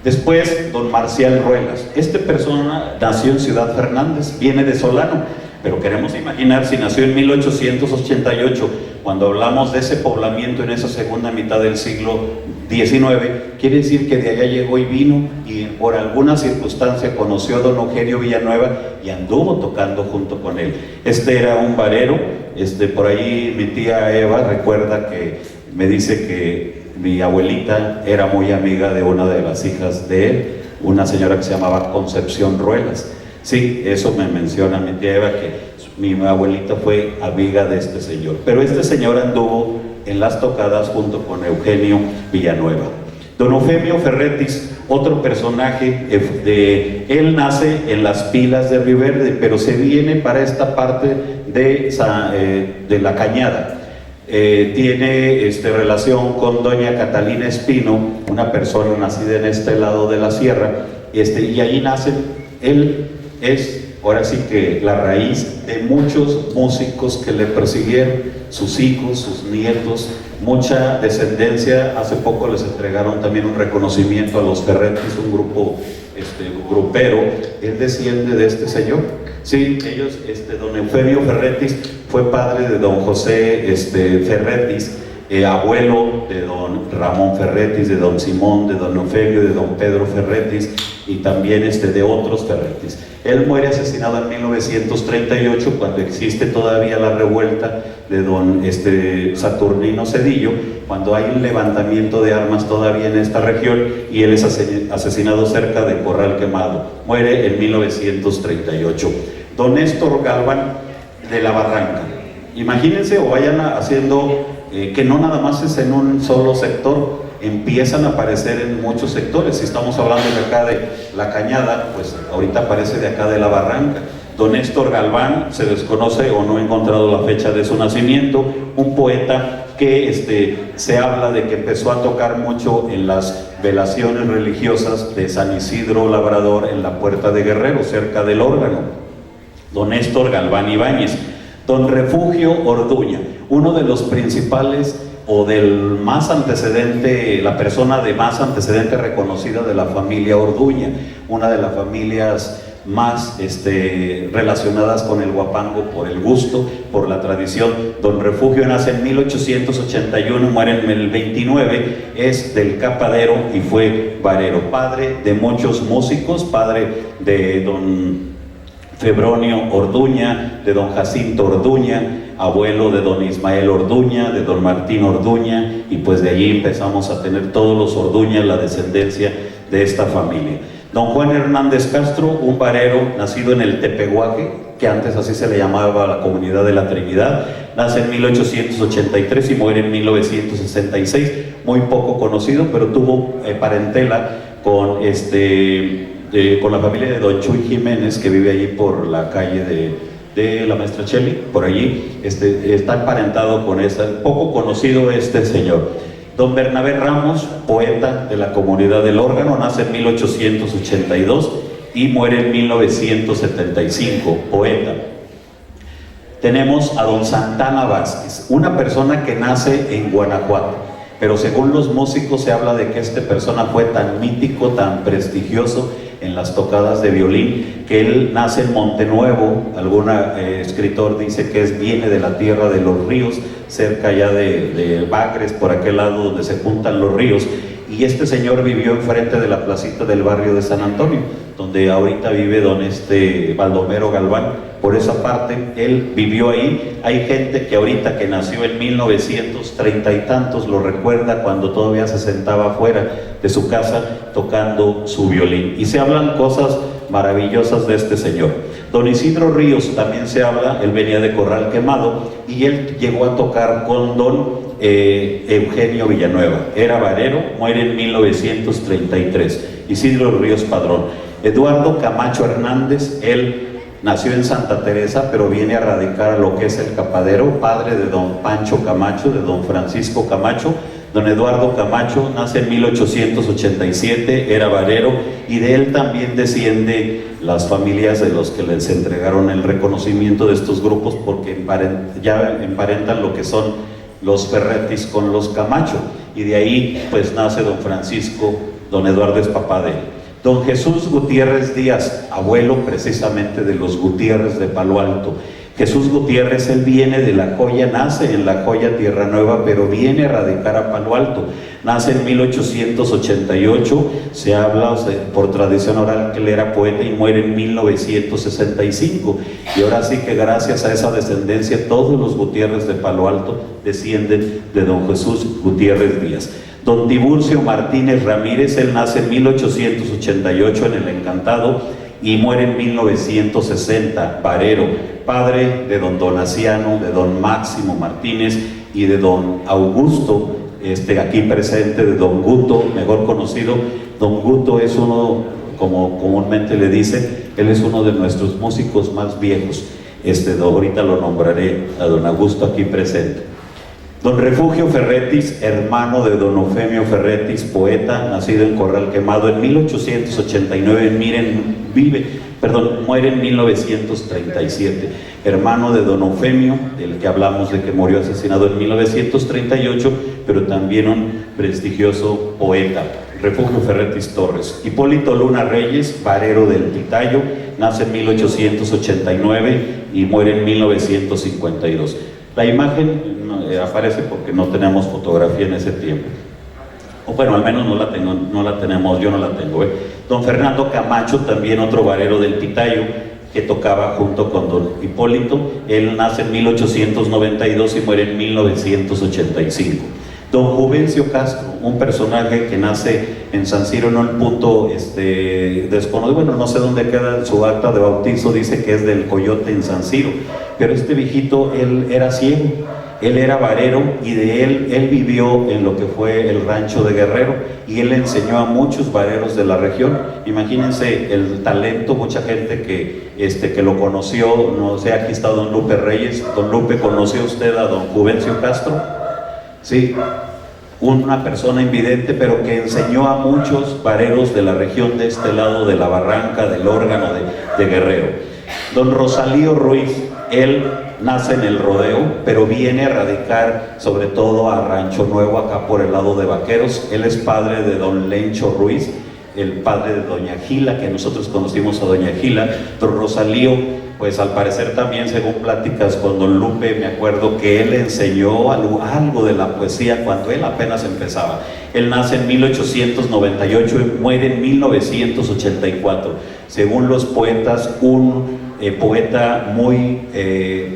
Después, don Marcial Ruelas. Esta persona nació en Ciudad Fernández, viene de Solano, pero queremos imaginar si nació en 1888, cuando hablamos de ese poblamiento en esa segunda mitad del siglo XIX, quiere decir que de allá llegó y vino, y por alguna circunstancia conoció a don Eugenio Villanueva y anduvo tocando junto con él. Era un varero. Por ahí mi tía Eva recuerda que me dice que mi abuelita era muy amiga de una de las hijas de él, una señora que se llamaba Concepción Ruelas. Sí, eso me menciona mi tía Eva, que mi abuelita fue amiga de este señor. Pero este señor anduvo en las tocadas junto con Eugenio Villanueva. Don Eufemio Ferretis, otro personaje, él nace en las Pilas de Río Verde, pero se viene para esta parte de la Cañada. Tiene relación con doña Catalina Espino, una persona nacida en este lado de la sierra, y allí nace. Él es, ahora sí que la raíz de muchos músicos que le persiguieron, sus hijos, sus nietos, mucha descendencia. Hace poco les entregaron también un reconocimiento a los Ferretis, un grupo grupero. Él desciende de este señor. Sí, ellos, don Eufemio Ferretis fue padre de don José Ferretis, abuelo de don Ramón Ferretis, de don Simón, de don Eufemio, de don Pedro Ferretis, y también de otros Ferretis. Él muere asesinado en 1938, cuando existe todavía la revuelta de don Saturnino Cedillo, cuando hay un levantamiento de armas todavía en esta región, y él es asesinado cerca de Corral Quemado. Muere en 1938. Don Néstor Galván de la Barranca. Imagínense, o vayan haciendo que no nada más es en un solo sector, empiezan a aparecer en muchos sectores. Si estamos hablando de acá de la Cañada, pues ahorita aparece de acá de la Barranca. Don Néstor Galván, se desconoce o no he encontrado la fecha de su nacimiento, un poeta que se habla de que empezó a tocar mucho en las velaciones religiosas de San Isidro Labrador en la Puerta de Guerrero, cerca del órgano. Don Néstor Galván Ibáñez. Don Refugio Orduña, uno de los principales o del más antecedente, la persona de más antecedente reconocida de la familia Orduña, una de las familias más relacionadas con el huapango por el gusto, por la tradición. Don Refugio nace en 1881, muere en el 29, es del Capadero y fue varero, padre de muchos músicos, padre de don Febronio Orduña, de don Jacinto Orduña, abuelo de don Ismael Orduña, de don Martín Orduña, y pues de allí empezamos a tener todos los Orduña, la descendencia de esta familia. Don Juan Hernández Castro, un varero nacido en el Tepehuaque, que antes así se le llamaba a la comunidad de la Trinidad, nace en 1883 y muere en 1966, muy poco conocido, pero tuvo parentela con con la familia de don Chuy Jiménez, que vive allí por la calle de la Maestra Cheli, por allí, está emparentado con poco conocido este señor. Don Bernabé Ramos, poeta de la comunidad del órgano, nace en 1882 y muere en 1975, poeta. Tenemos a don Santana Vázquez, una persona que nace en Guanajuato, pero según los músicos se habla de que esta persona fue tan mítico, tan prestigioso en las tocadas de violín, que él nace en Montenuevo. Algún escritor dice que viene de la tierra de los ríos, cerca ya de Bagres, por aquel lado donde se juntan los ríos, y este señor vivió enfrente de la placita del barrio de San Antonio, donde ahorita vive don Baldomero Galván. Por esa parte, él vivió ahí. Hay gente que ahorita que nació en 1930 y tantos lo recuerda cuando todavía se sentaba afuera de su casa tocando su violín. Y se hablan cosas maravillosas de este señor. Don Isidro Ríos también se habla, él venía de Corral Quemado y él llegó a tocar con don Eugenio Villanueva. Era varero, muere en 1933. Isidro Ríos Padrón. Eduardo Camacho Hernández, él nació en Santa Teresa, pero viene a radicar a lo que es el Capadero, padre de don Pancho Camacho, de don Francisco Camacho. Don Eduardo Camacho nace en 1887, era varero, y de él también desciende las familias de los que les entregaron el reconocimiento de estos grupos, porque ya emparentan lo que son los Ferretis con los Camacho, y de ahí pues nace don Francisco. Don Eduardo es papá de él. Don Jesús Gutiérrez Díaz, abuelo precisamente de los Gutiérrez de Palo Alto. Jesús Gutiérrez, él viene de La Joya, nace en La Joya, Tierra Nueva, pero viene a radicar a Palo Alto. Nace en 1888, se habla por tradición oral que él era poeta, y muere en 1965. Y ahora sí que gracias a esa descendencia, todos los Gutiérrez de Palo Alto descienden de don Jesús Gutiérrez Díaz. Don Tiburcio Martínez Ramírez, él nace en 1888 en El Encantado y muere en 1960, varero, padre de don Donaciano, de don Máximo Martínez y de don Augusto, aquí presente, de don Guto, mejor conocido. Don Guto es uno, como comúnmente le dice, él es uno de nuestros músicos más viejos. Ahorita lo nombraré a don Augusto aquí presente. Don Refugio Ferretis, hermano de don Eufemio Ferretis, poeta, nacido en Corral Quemado en 1889, muere en 1937, hermano de don Eufemio, del que hablamos de que murió asesinado en 1938, pero también un prestigioso poeta. Refugio Ferretis Torres. Hipólito Luna Reyes, varero del Pitayo, nace en 1889 y muere en 1952. La imagen aparece porque no tenemos fotografía en ese tiempo, o bueno, al menos no la tenemos, yo no la tengo. Don Fernando Camacho, también otro varero del Pitayo, que tocaba junto con don Hipólito. Él nace en 1892 y muere en 1985. Don Juvencio Castro, un personaje que nace en San Ciro en un punto desconocido, bueno, no sé dónde queda su acta de bautizo, dice que es del Coyote en San Ciro, pero este viejito, él era ciego, él era varero, y de él vivió en lo que fue el rancho de Guerrero, y él enseñó a muchos vareros de la región. Imagínense el talento, mucha gente que lo conoció. No sé, aquí está don Lupe Reyes. Don Lupe, ¿conoció usted a don Juvencio Castro? ¿sí? Una persona invidente, pero que enseñó a muchos vareros de la región de este lado de la Barranca, del Órgano de Guerrero. Don Rosalío Ruiz, él nace en el Rodeo, pero viene a radicar sobre todo a Rancho Nuevo, acá por el lado de Vaqueros. Él es padre de don Lencho Ruiz, el padre de doña Gila, que nosotros conocimos a doña Gila. Don Rosalío, pues al parecer también, según pláticas con don Lupe, me acuerdo que él enseñó algo de la poesía cuando él apenas empezaba. Él nace en 1898 y muere en 1984. Según los poetas, un poeta muy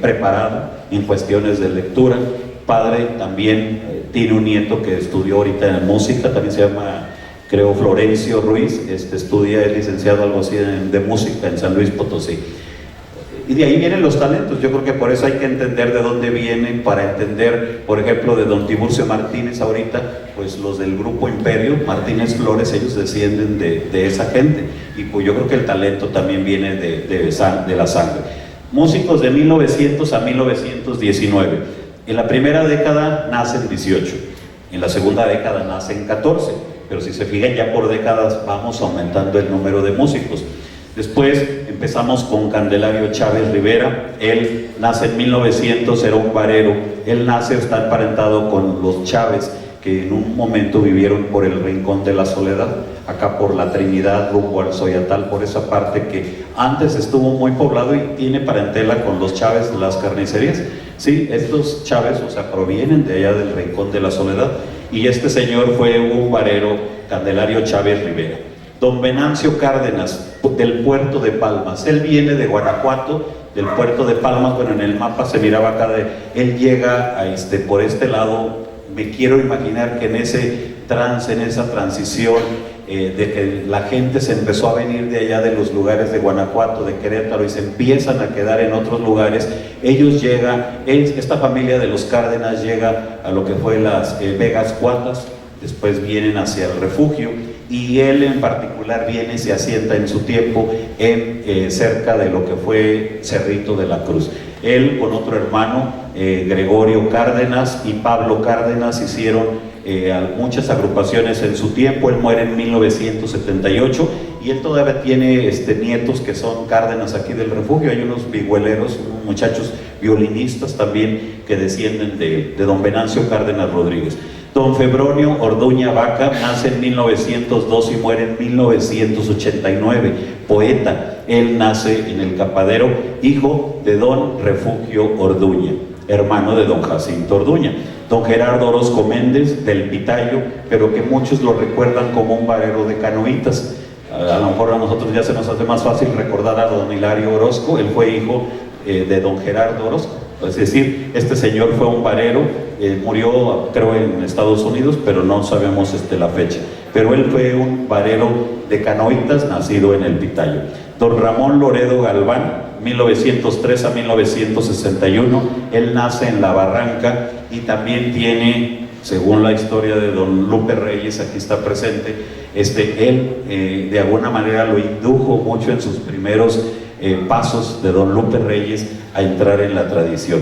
preparado en cuestiones de lectura. Padre también, tiene un nieto que estudió ahorita en música, también se llama, creo, Florencio Ruiz, estudia, es licenciado algo así de música en San Luis Potosí. Y de ahí vienen los talentos. Yo creo que por eso hay que entender de dónde vienen, para entender, por ejemplo, de don Tiburcio Martínez ahorita, pues los del grupo Imperio, Martínez Flores, ellos descienden de esa gente, y pues yo creo que el talento también viene de la sangre. Músicos de 1900 a 1919. En la primera década nacen 18, en la segunda década nacen 14, pero si se fijan ya por décadas vamos aumentando el número de músicos. Después empezamos con Candelario Chávez Rivera. Él nace en 1900, era un varero. Él nace, está emparentado con los Chávez, que en un momento vivieron por el Rincón de la Soledad, acá por la Trinidad, rumbo al Soyatal, por esa parte que antes estuvo muy poblado y tiene parentela con los Chávez de las carnicerías. Sí, estos Chávez, o sea, provienen de allá del Rincón de la Soledad, y este señor fue un varero, Candelario Chávez Rivera. Don Venancio Cárdenas, del puerto de Palmas. Él viene de Guanajuato, del puerto de Palmas. Bueno, en el mapa se miraba acá, él llega a por este lado. Me quiero imaginar que en ese trance, en esa transición, de que la gente se empezó a venir de allá de los lugares de Guanajuato, de Querétaro, y se empiezan a quedar en otros lugares. Ellos llegan, esta familia de los Cárdenas llega a lo que fue las Vegas Cuatas, después vienen hacia el refugio, y él en particular viene y se asienta en su tiempo cerca de lo que fue Cerrito de la Cruz. Él con otro hermano, Gregorio Cárdenas y Pablo Cárdenas, hicieron muchas agrupaciones en su tiempo. Él muere en 1978 y él todavía tiene nietos que son Cárdenas aquí del refugio. Hay unos vihueleros, unos muchachos violinistas también que descienden de don Venancio Cárdenas Rodríguez. Don Febronio Orduña Vaca nace en 1902 y muere en 1989, poeta. Él nace en el Capadero, hijo de don Refugio Orduña, hermano de don Jacinto Orduña. Don Gerardo Orozco Méndez, del Pitayo, pero que muchos lo recuerdan como un varero de canoitas. A lo mejor a nosotros ya se nos hace más fácil recordar a don Hilario Orozco. Él fue hijo de don Gerardo Orozco. Es decir, este señor fue un varero, murió creo en Estados Unidos, pero no sabemos la fecha. Pero él fue un varero de canoitas, nacido en el Pitayo. Don Ramón Loredo Galván, 1903 a 1961, él nace en La Barranca y también tiene, según la historia de don Lupe Reyes, aquí está presente, él de alguna manera lo indujo mucho en sus primeros pasos de don Lupe Reyes a entrar en la tradición.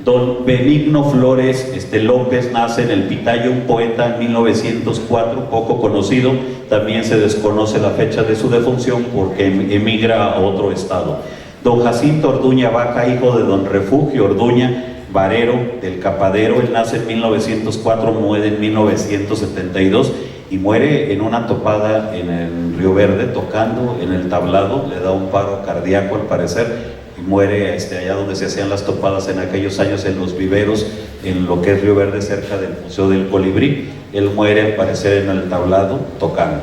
Don Benigno Flores López nace en el Pitayo, un poeta en 1904, poco conocido. También se desconoce la fecha de su defunción porque emigra a otro estado. Don Jacinto Orduña Vaca, hijo de don Refugio Orduña, varero del Capadero. Él nace en 1904, muere en 1972 y muere en una topada en el Río Verde, tocando en el tablado. Le da un paro cardíaco al parecer y muere allá donde se hacían las topadas en aquellos años, en los viveros, en lo que es Río Verde, cerca del Museo del Colibrí. Él muere al parecer en el tablado tocando.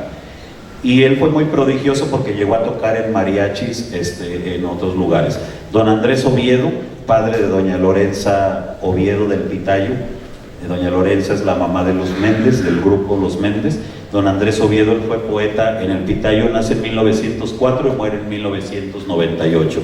Y él fue muy prodigioso porque llegó a tocar en mariachis en otros lugares. Don Andrés Oviedo, padre de doña Lorenza Oviedo del Pitayo. Doña Lorenza es la mamá de los Méndez, del grupo Los Méndez. Don Andrés Oviedo, él fue poeta en el Pitayo, nace en 1904 y muere en 1998.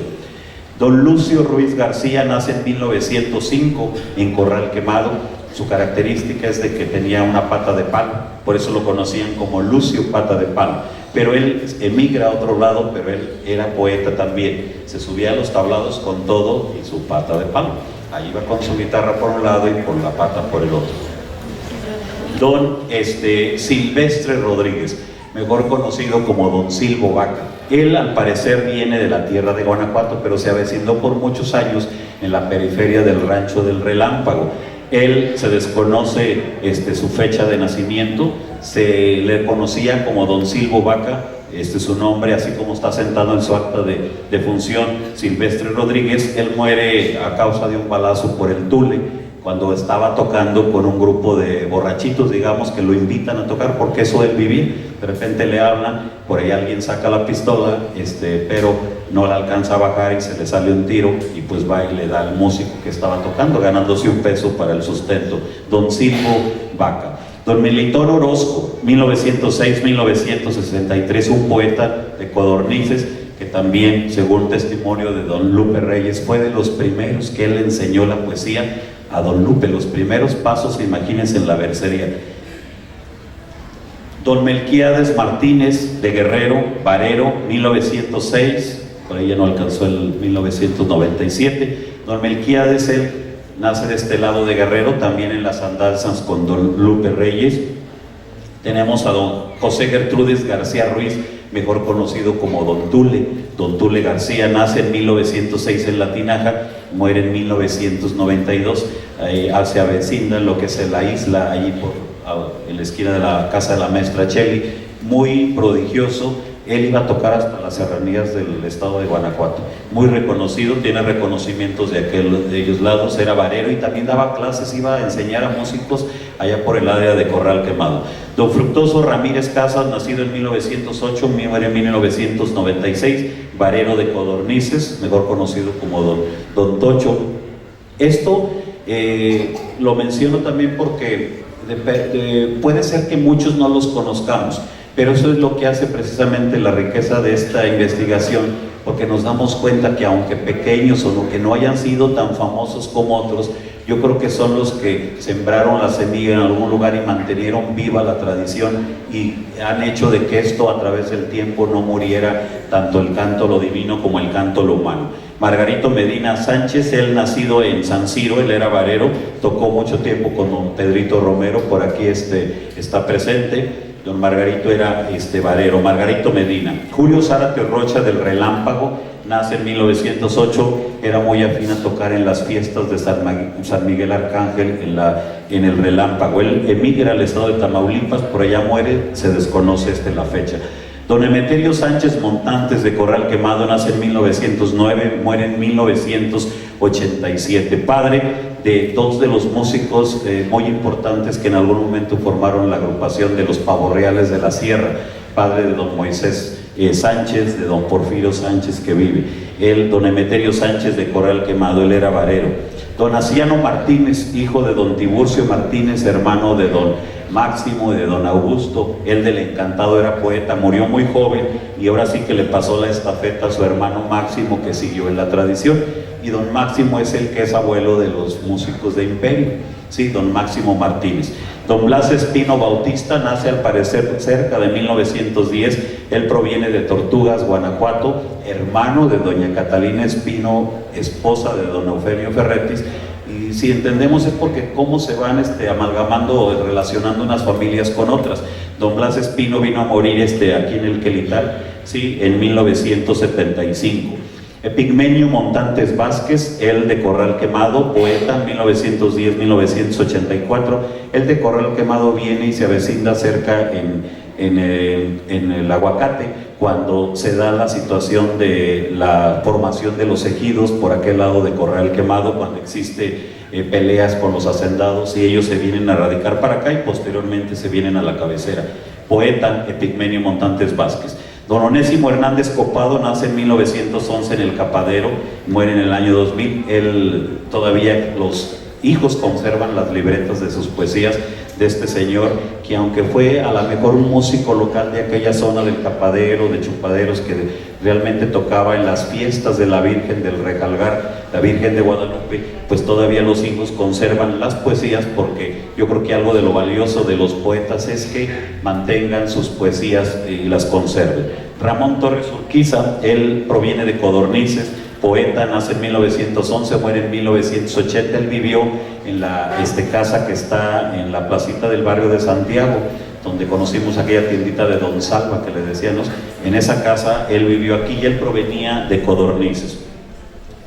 Don Lucio Ruiz García nace en 1905 en Corral Quemado. Su característica es de que tenía una pata de palo, por eso lo conocían como Lucio Pata de Palo. Pero él emigra a otro lado, pero él era poeta también. Se subía a los tablados con todo y su pata de palo. Ahí va con su guitarra por un lado y con la pata por el otro. Don Silvestre Rodríguez, mejor conocido como Don Silvo Vaca. Él al parecer viene de la tierra de Guanajuato, pero se avecindó por muchos años en la periferia del Rancho del Relámpago. Él se desconoce su fecha de nacimiento, se le conocía como Don Silvo Vaca, su nombre, así como está sentado en su acta de función, Silvestre Rodríguez. Él muere a causa de un balazo por el Tule, cuando estaba tocando con un grupo de borrachitos, digamos, que lo invitan a tocar, porque eso él vivía. De repente le hablan, por ahí alguien saca la pistola, pero no la alcanza a bajar y se le sale un tiro, y pues va y le da al músico que estaba tocando, ganándose un peso para el sustento. Don Silvo Vaca. Don Melitón Orozco, 1906-1963, un poeta de Codornices, que también, según testimonio de don Lupe Reyes, fue de los primeros que él enseñó la poesía a don Lupe, los primeros pasos, imagínense, en la versería. Don Melquiades Martínez de Guerrero, Varero, 1906, por ahí ya no alcanzó el 1997. Don Melquiades, él nace de este lado de Guerrero, también en las andanzas con don Lupe Reyes. Tenemos a don José Gertrudis García Ruiz, mejor conocido como Don Tule. Don Tule García nace en 1906 en La Tinaja, muere en 1992, se avecinda en lo que es la isla, allí en la esquina de la casa de la maestra Cheli. Muy prodigioso, él iba a tocar hasta las serranías del estado de Guanajuato, muy reconocido, tiene reconocimientos de aquellos lados, era varero y también daba clases, iba a enseñar a músicos allá por el área de Corral Quemado. Don Fructuoso Ramírez Casas, nacido en 1908, muere en 1996, varero de Codornices, mejor conocido como don Tocho. Esto lo menciono también porque puede ser que muchos no los conozcamos, pero eso es lo que hace precisamente la riqueza de esta investigación, porque nos damos cuenta que aunque pequeños o que no hayan sido tan famosos como otros, yo creo que son los que sembraron la semilla en algún lugar y mantenieron viva la tradición y han hecho de que esto a través del tiempo no muriera, tanto el canto lo divino como el canto lo humano. Margarito Medina Sánchez, él nacido en San Ciro, él era varero, tocó mucho tiempo con don Pedrito Romero, por aquí está presente. Don Margarito era varero, Margarito Medina. Julio Zárate Rocha del Relámpago, nace en 1908, era muy afín a tocar en las fiestas de San Miguel Arcángel en el Relámpago. Él emigra al estado de Tamaulipas, por allá muere, se desconoce la fecha. Don Emeterio Sánchez Montantes de Corral Quemado, nace en 1909, muere en 1987, padre de dos de los músicos muy importantes que en algún momento formaron la agrupación de los Pavorreales de la Sierra, padre de don Moisés Sánchez, de don Porfirio Sánchez que vive. Don Emeterio Sánchez de Corral Quemado, él era varero. Don Asiano Martínez, hijo de don Tiburcio Martínez, hermano de don Máximo y de don Augusto, él del Encantado, era poeta, murió muy joven y ahora sí que le pasó la estafeta a su hermano Máximo, que siguió en la tradición, y don Máximo es el que es abuelo de los músicos de Imperio, sí, don Máximo Martínez. Don Blas Espino Bautista nace al parecer cerca de 1910, él proviene de Tortugas, Guanajuato, hermano de doña Catalina Espino, esposa de don Eufemio Ferretis. Y si entendemos es porque cómo se van amalgamando o relacionando unas familias con otras. Don Blas Espino vino a morir aquí en el Quelital, ¿sí? En 1975. Epigmenio Montantes Vázquez, él de Corral Quemado, poeta, 1910-1984. Él de Corral Quemado viene y se avecinda cerca en el Aguacate, cuando se da la situación de la formación de los ejidos por aquel lado de Corral Quemado, cuando existe peleas con los hacendados y ellos se vienen a radicar para acá y posteriormente se vienen a la cabecera. Poeta Epigmenio Montantes Vázquez. Don Onésimo Hernández Copado nace en 1911 en el Capadero, muere en el año 2000. Él todavía, los hijos conservan las libretas de sus poesías de este señor, que aunque fue a lo mejor un músico local de aquella zona del Capadero, de Chupaderos, que realmente tocaba en las fiestas de la Virgen del Recalgar, la Virgen de Guadalupe, pues todavía los hijos conservan las poesías, porque yo creo que algo de lo valioso de los poetas es que mantengan sus poesías y las conserven. Ramón Torres Urquiza, él proviene de Codornices, poeta, nace en 1911, muere en 1980. Él vivió en la casa que está en la placita del barrio de Santiago, donde conocimos aquella tiendita de Don Salva que le decíamos. En esa casa él vivió aquí y él provenía de Codornices.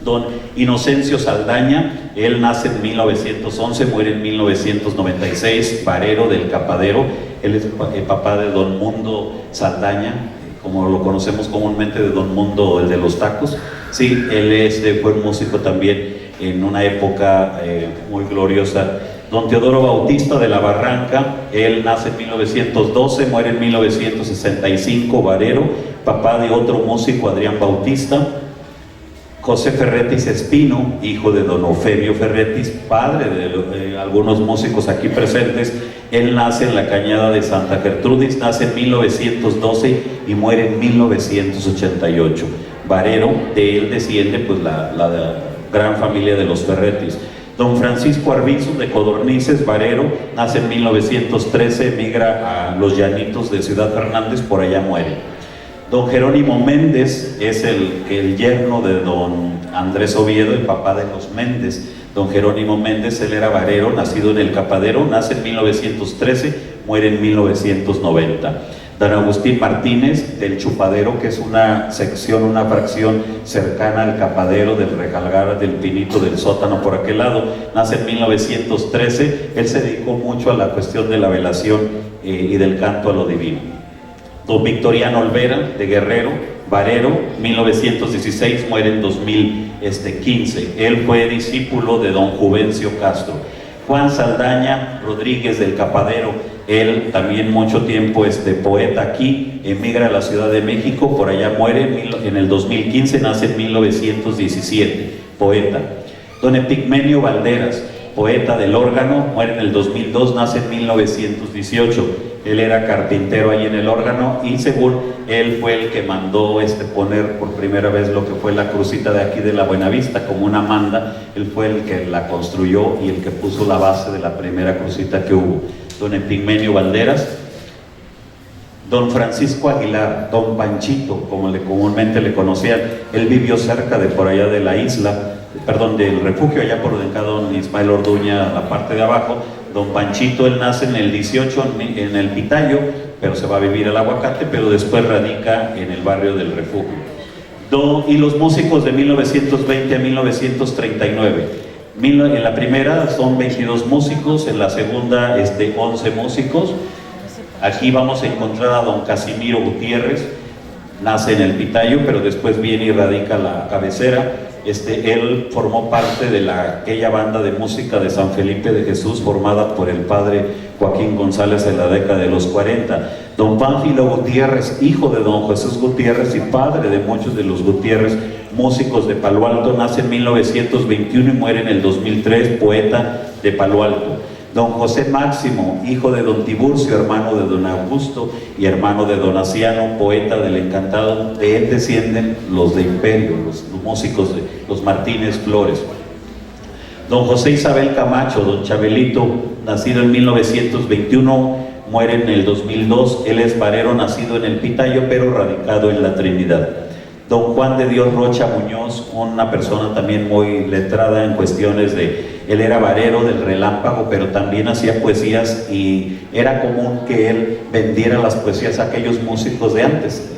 Don Inocencio Saldaña, él nace en 1911, muere en 1996, varero del Capadero. Él es papá de Don Mundo Saldaña, como lo conocemos comúnmente, de Don Mundo, el de los tacos. Sí, él fue un músico también en una época muy gloriosa. Don Teodoro Bautista de la Barranca, él nace en 1912, muere en 1965, varero, papá de otro músico, Adrián Bautista. José Ferretis Espino, hijo de don Eufemio Ferretis, padre de algunos músicos aquí presentes. Él nace en la Cañada de Santa Gertrudis, nace en 1912 y muere en 1988. Varero, de él desciende pues la gran familia de los Ferretis. Don Francisco Arbizu de Codornices, varero, nace en 1913, emigra a los Llanitos de Ciudad Fernández, por allá muere. Don Jerónimo Méndez es el yerno de don Andrés Oviedo, el papá de los Méndez. Don Jerónimo Méndez, él era varero, nacido en el Capadero, nace en 1913, muere en 1990. Don Agustín Martínez del Chupadero, que es una sección, una fracción cercana al Capadero, del Rejalgar, del Pinito, del Sótano, por aquel lado, nace en 1913. Él se dedicó mucho a la cuestión de la velación y del canto a lo divino. Don Victoriano Olvera de Guerrero, varero, 1916, muere en 2015. Él fue discípulo de don Juvencio Castro. Juan Saldaña Rodríguez del Capadero, él también mucho tiempo poeta aquí, emigra a la Ciudad de México, por allá muere en el 2015, nace en 1917, poeta. Don Epigmenio Valderas, poeta del órgano, muere en el 2002, nace en 1918. Él era carpintero ahí en el órgano y según él fue el que mandó poner por primera vez lo que fue la crucita de aquí de la Buenavista como una manda. Él fue el que la construyó y el que puso la base de la primera crucita que hubo. Don Epigmenio Valderas. Don Francisco Aguilar, don Panchito, como comúnmente le conocían, él vivió cerca de por allá de la isla, perdón, del refugio, allá por donde está don Ismael Orduña, la parte de abajo. Don Panchito, él nace en el 18 en el Pitayo, pero se va a vivir al Aguacate, pero después radica en el barrio del refugio. Y los músicos de 1920 a 1939. En la primera son 22 músicos, en la segunda 11 músicos. Aquí vamos a encontrar a don Casimiro Gutiérrez, nace en el Pitayo, pero después viene y radica la cabecera. Él formó parte de aquella banda de música de San Felipe de Jesús formada por el padre Joaquín González en la década de los 40. Don Pánfilo Gutiérrez, hijo de don Jesús Gutiérrez y padre de muchos de los Gutiérrez, músicos de Palo Alto, nace en 1921 y muere en el 2003, poeta de Palo Alto. Don José Máximo, hijo de don Tiburcio, hermano de don Augusto y hermano de don Asiano, poeta del Encantado. De él descienden los de Imperio, los músicos de los Martínez Flores. Don José Isabel Camacho, don Chabelito, nacido en 1921, muere en el 2002. Él es varero, nacido en el Pitayo, pero radicado en la Trinidad. Don Juan de Dios Rocha Muñoz, una persona también muy letrada en cuestiones él era varero del Relámpago, pero también hacía poesías y era común que él vendiera las poesías a aquellos músicos de antes.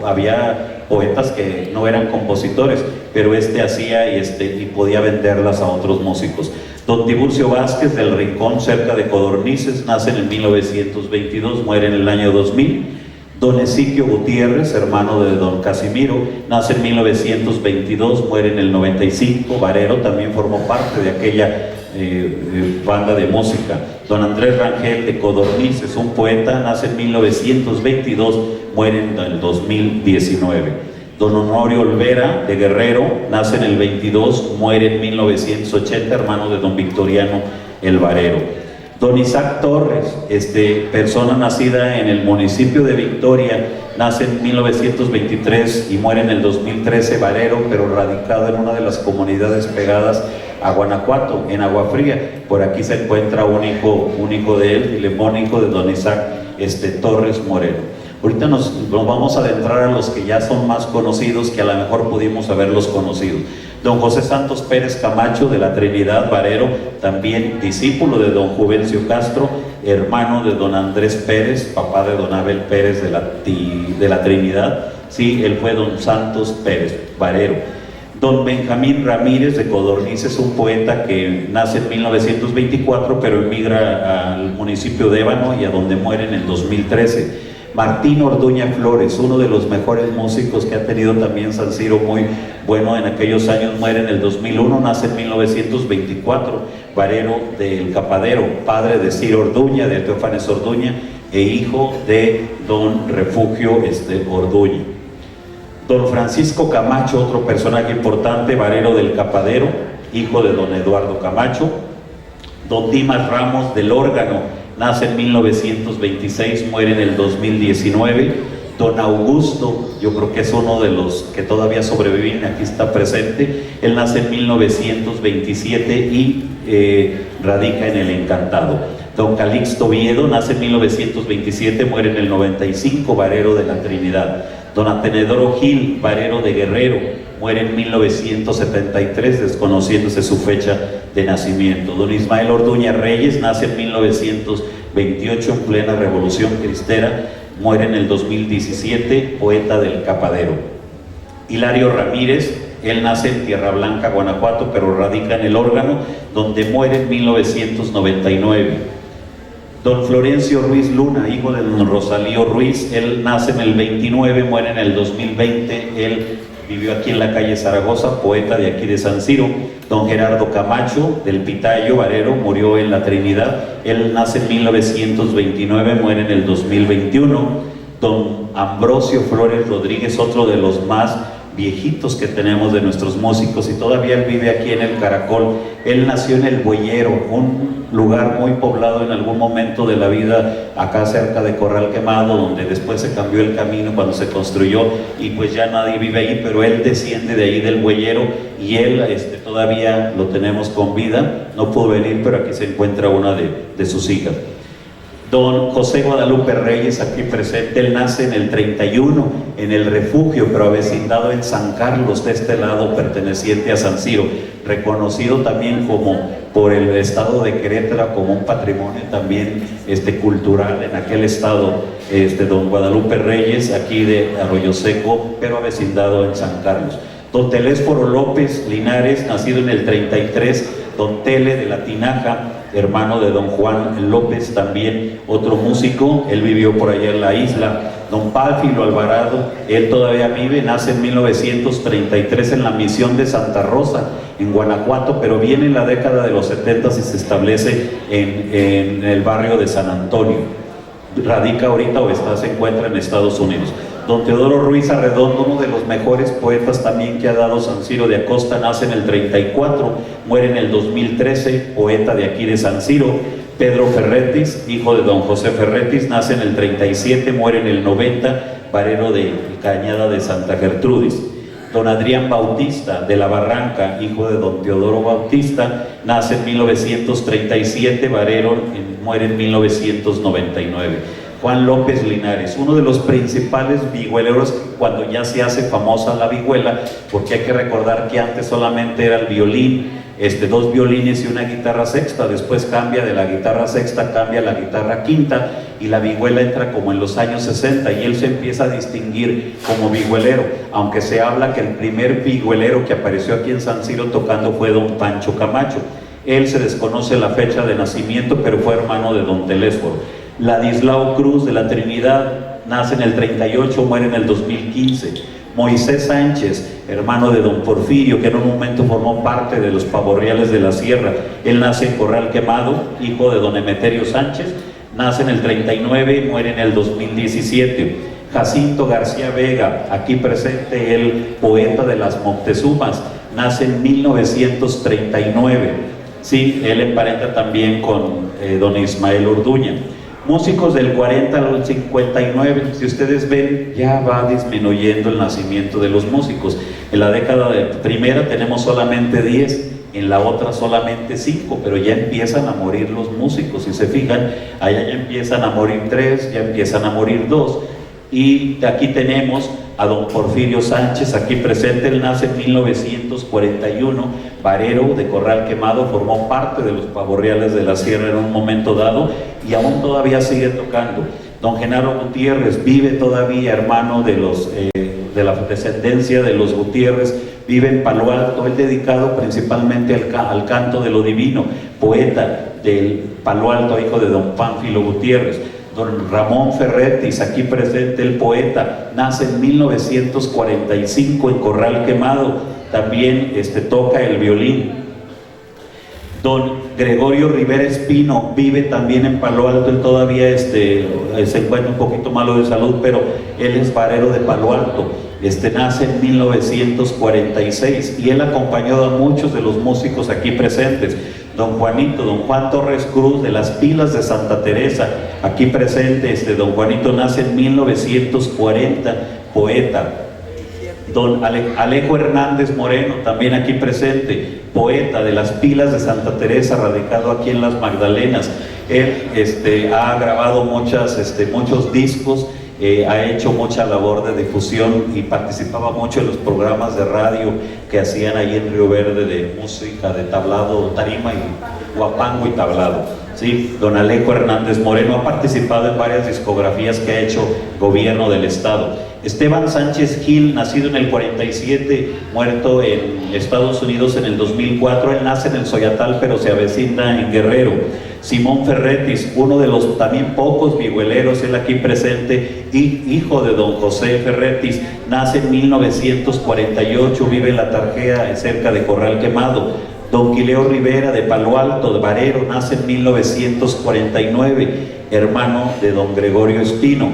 Había poetas que no eran compositores, pero hacía y podía venderlas a otros músicos. Don Tiburcio Vázquez del Rincón, cerca de Codornices, nace en el 1922, muere en el año 2000. Don Ezequiel Gutiérrez, hermano de don Casimiro, nace en 1922, muere en el 95, varero, también formó parte de aquella banda de música. Don Andrés Rangel de Codornices, un poeta, nace en 1922, muere en el 2019. Don Honorio Olvera de Guerrero, nace en el 22, muere en 1980, hermano de don Victoriano el Varero. Don Isaac Torres, persona nacida en el municipio de Victoria, nace en 1923 y muere en el 2013, varero, pero radicado en una de las comunidades pegadas a Guanajuato, en Agua Fría. Por aquí se encuentra un hijo de él, el lemónico de don Isaac Torres Moreno. Ahorita nos vamos a adentrar a los que ya son más conocidos, que a lo mejor pudimos haberlos conocido. Don José Santos Pérez Camacho, de la Trinidad, varero, también discípulo de don Juvencio Castro, hermano de don Andrés Pérez, papá de don Abel Pérez de la Trinidad. Sí, él fue don Santos Pérez, varero. Don Benjamín Ramírez de Codornices, un poeta que nace en 1924, pero emigra al municipio de Ébano y a donde muere en el 2013. Martín Orduña Flores, uno de los mejores músicos que ha tenido también San Ciro, muy bueno en aquellos años, muere en el 2001, nace en 1924, varero del Capadero, padre de Ciro Orduña, de Teófanes Orduña, e hijo de don Refugio Orduña. Don Francisco Camacho, otro personaje importante, varero del Capadero, hijo de don Eduardo Camacho. Don Dimas Ramos del Órgano, nace en 1926, muere en el 2019. Don Augusto, yo creo que es uno de los que todavía sobreviven, aquí está presente. Él nace en 1927 y radica en el Encantado. Don Calixto Viedo, nace en 1927, muere en el 95, varero de la Trinidad. Don Atenedoro Gil, varero de Guerrero, muere en 1973, desconociéndose su fecha de nacimiento. Don Ismael Orduña Reyes, nace en 1928, en plena Revolución Cristera, muere en el 2017, poeta del Capadero. Hilario Ramírez, él nace en Tierra Blanca, Guanajuato, pero radica en el Órgano, donde muere en 1999. Don Florencio Ruiz Luna, hijo de don Rosalío Ruiz, él nace en el 29, muere en el 2020, él vivió aquí en la calle Zaragoza, poeta de aquí de San Ciro. Don Gerardo Camacho, del Pitayo, varero, murió en la Trinidad, él nace en 1929, muere en el 2021. Don Ambrosio Flores Rodríguez, otro de los más viejitos que tenemos de nuestros músicos, y todavía él vive aquí en el Caracol. Él nació en el Boyero, un lugar muy poblado en algún momento de la vida, acá cerca de Corral Quemado, donde después se cambió el camino cuando se construyó y pues ya nadie vive ahí, pero él desciende de ahí del Boyero, y él todavía lo tenemos con vida. No pudo venir, pero aquí se encuentra una de sus hijas. Don José Guadalupe Reyes, aquí presente, él nace en el 31, en el Refugio, pero avecindado en San Carlos, de este lado, perteneciente a San Ciro, reconocido también como por el estado de Querétaro como un patrimonio también cultural en aquel estado. Don Guadalupe Reyes, aquí de Arroyo Seco, pero avecindado en San Carlos. Don Telésforo López Linares, nacido en el 33, don Tele de la Tinaja, hermano de don Juan López, también otro músico, él vivió por allá en la isla. Don Pánfilo Alvarado, él todavía vive, nace en 1933 en la misión de Santa Rosa, en Guanajuato, pero viene en la década de los 70 y se establece en el barrio de San Antonio. Radica ahorita se encuentra en Estados Unidos. Don Teodoro Ruiz Arredondo, uno de los mejores poetas también que ha dado San Ciro de Acosta, nace en el 34, muere en el 2013, poeta de aquí de San Ciro. Pedro Ferretis, hijo de don José Ferretis, nace en el 37, muere en el 90, varero de Cañada de Santa Gertrudis. Don Adrián Bautista, de la Barranca, hijo de don Teodoro Bautista, nace en 1937, varero, muere en 1999. Juan López Linares, uno de los principales vihueleros cuando ya se hace famosa la vihuela, porque hay que recordar que antes solamente era el violín, dos violines y una guitarra sexta. Después cambia de la guitarra sexta, cambia a la guitarra quinta, y la vihuela entra como en los años 60, y él se empieza a distinguir como vihuelero, aunque se habla que el primer vihuelero que apareció aquí en San Ciro tocando fue don Pancho Camacho. Él se desconoce la fecha de nacimiento, pero fue hermano de don Telésforo. Ladislao Cruz de la Trinidad, nace en el 38, muere en el 2015. Moisés Sánchez, hermano de don Porfirio, que en un momento formó parte de los pavorreales de la Sierra, él nace en Corral Quemado, hijo de don Emeterio Sánchez, nace en el 39 y muere en el 2017. Jacinto García Vega, aquí presente, el poeta de las Montezumas, nace en 1939. Sí, él emparenta también con don Ismael Orduña. Músicos del 40 al 59, si ustedes ven, ya va disminuyendo el nacimiento de los músicos. En la década primera tenemos solamente 10, en la otra solamente 5, pero ya empiezan a morir los músicos. Si se fijan, allá ya empiezan a morir 3, ya empiezan a morir 2. Y aquí tenemos a don Porfirio Sánchez, aquí presente. Él nace en 1941, varero de Corral Quemado, formó parte de los pavorreales de la Sierra en un momento dado y aún todavía sigue tocando. Don Genaro Gutiérrez vive todavía, hermano de la descendencia de los Gutiérrez, vive en Palo Alto, él dedicado principalmente al canto de lo divino, poeta del Palo Alto, hijo de don Pánfilo Gutiérrez. Don Ramón Ferretis, aquí presente, el poeta, nace en 1945 en Corral Quemado, también toca el violín. Don Gregorio Rivera Espino vive también en Palo Alto, él todavía se encuentra un poquito malo de salud, pero él es varero de Palo Alto. Nace en 1946 y él acompañó a muchos de los músicos aquí presentes. Don Juan Torres Cruz, de las Pilas de Santa Teresa, aquí presente. Don Juanito nace en 1940, poeta. Don Alejo Hernández Moreno, también aquí presente, poeta de las Pilas de Santa Teresa, radicado aquí en Las Magdalenas. Él ha grabado muchos discos, ha hecho mucha labor de difusión y participaba mucho en los programas de radio que hacían ahí en Río Verde de música, de tablado, tarima y guapango y tablado. ¿Sí? Don Alejo Hernández Moreno ha participado en varias discografías que ha hecho gobierno del estado. Esteban Sánchez Gil, nacido en el 47, muerto en Estados Unidos en el 2004, él nace en el Soyatal pero se avecina en Guerrero. Simón Ferretis, uno de los también pocos vihueleros, él aquí presente, y hijo de don José Ferretis, nace en 1948, vive en La Tarjea, cerca de Corral Quemado. Don Quileo Rivera, de Palo Alto, de varero, nace en 1949, hermano de don Gregorio Espino.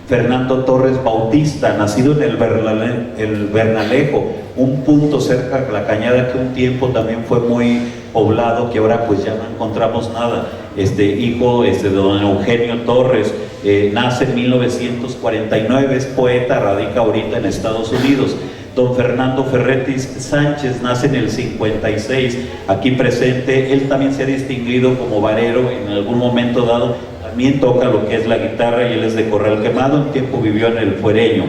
Fernando Torres Bautista, nacido en el Bernalejo, un punto cerca de la Cañada que un tiempo también fue muy poblado, que ahora pues ya no encontramos nada. Hijo de don Eugenio Torres, nace en 1949, es poeta, radica ahorita en Estados Unidos. Don Fernando Ferretis Sánchez nace en el 56, aquí presente. Él también se ha distinguido como varero en algún momento dado. También toca lo que es la guitarra y él es de Corral Quemado, un tiempo vivió en el Fuereño.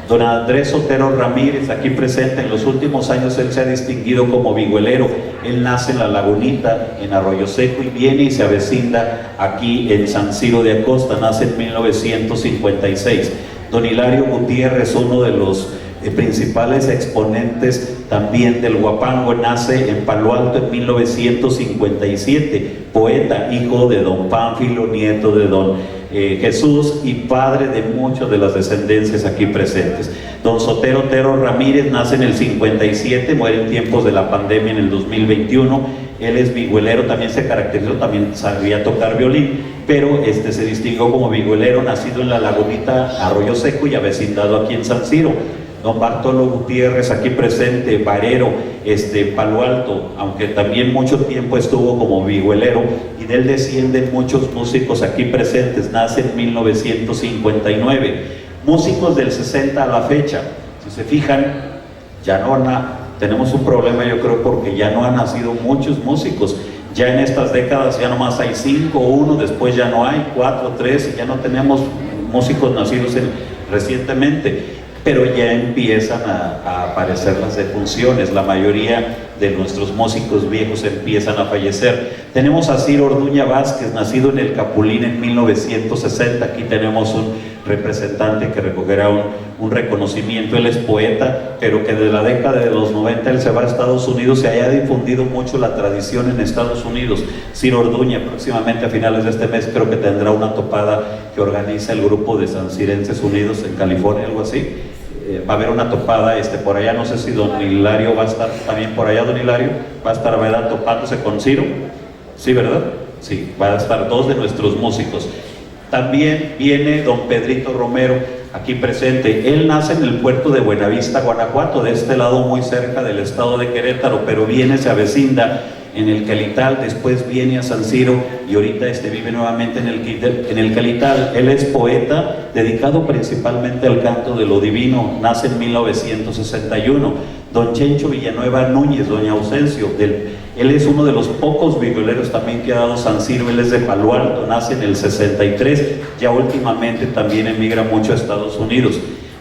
Don Andrés Sotero Ramírez, aquí presente, en los últimos años él se ha distinguido como vihuelero. Él nace en La Lagunita, en Arroyo Seco, y viene y se avecina aquí en San Ciro de Acosta, nace en 1956. Don Hilario Gutiérrez, uno de los principales exponentes también del guapango, nace en Palo Alto en 1957, poeta, hijo de don Pánfilo, nieto de don Jesús y padre de muchas de las descendencias aquí presentes. Don Sotero Otero Ramírez nace en el 57, muere en tiempos de la pandemia en el 2021. Él es vihuelero, también se caracterizó, también sabía tocar violín, pero se distinguió como vihuelero, nacido en La Lagunita, Arroyo Seco, y avecindado aquí en San Ciro. Don Bartolo Gutiérrez, aquí presente, varero, Palo Alto, aunque también mucho tiempo estuvo como vihuelero, y de él descienden muchos músicos aquí presentes. Nace en 1959. Músicos del 60 a la fecha, si se fijan, ya no tenemos un problema, yo creo, porque ya no han nacido muchos músicos. Ya en estas décadas ya nomás hay 5 o 1, después ya no hay 4, 3, y ya no tenemos músicos nacidos recientemente. Pero ya empiezan a aparecer las defunciones, la mayoría de nuestros músicos viejos empiezan a fallecer. Tenemos a Ciro Orduña Vázquez, nacido en el Capulín en 1960, aquí tenemos un representante que recogerá un reconocimiento. Él es poeta, pero que desde la década de los 90 él se va a Estados Unidos, se haya difundido mucho la tradición en Estados Unidos. Ciro Orduña, próximamente a finales de este mes creo que tendrá una topada que organiza el grupo de Sancirenses Unidos en California, algo así. Va a haber una topada por allá, no sé si don Hilario va a estar también por allá. Don Hilario va a estar, ¿verdad?, topándose con Ciro, ¿sí, verdad? Sí, va a estar 2 de nuestros músicos. También viene don Pedrito Romero, aquí presente. Él nace en el puerto de Buenavista, Guanajuato, de este lado muy cerca del estado de Querétaro, pero viene, se avecinda en el Calital, después viene a San Siro y ahorita vive nuevamente en el Calital. Él es poeta, dedicado principalmente al canto de lo divino, nace en 1961. Don Chencho Villanueva Núñez, doña Ausencio, él es uno de los pocos vihueleros también que ha dado San Siro, él es de Palo Alto, nace en el 63, ya últimamente también emigra mucho a Estados Unidos.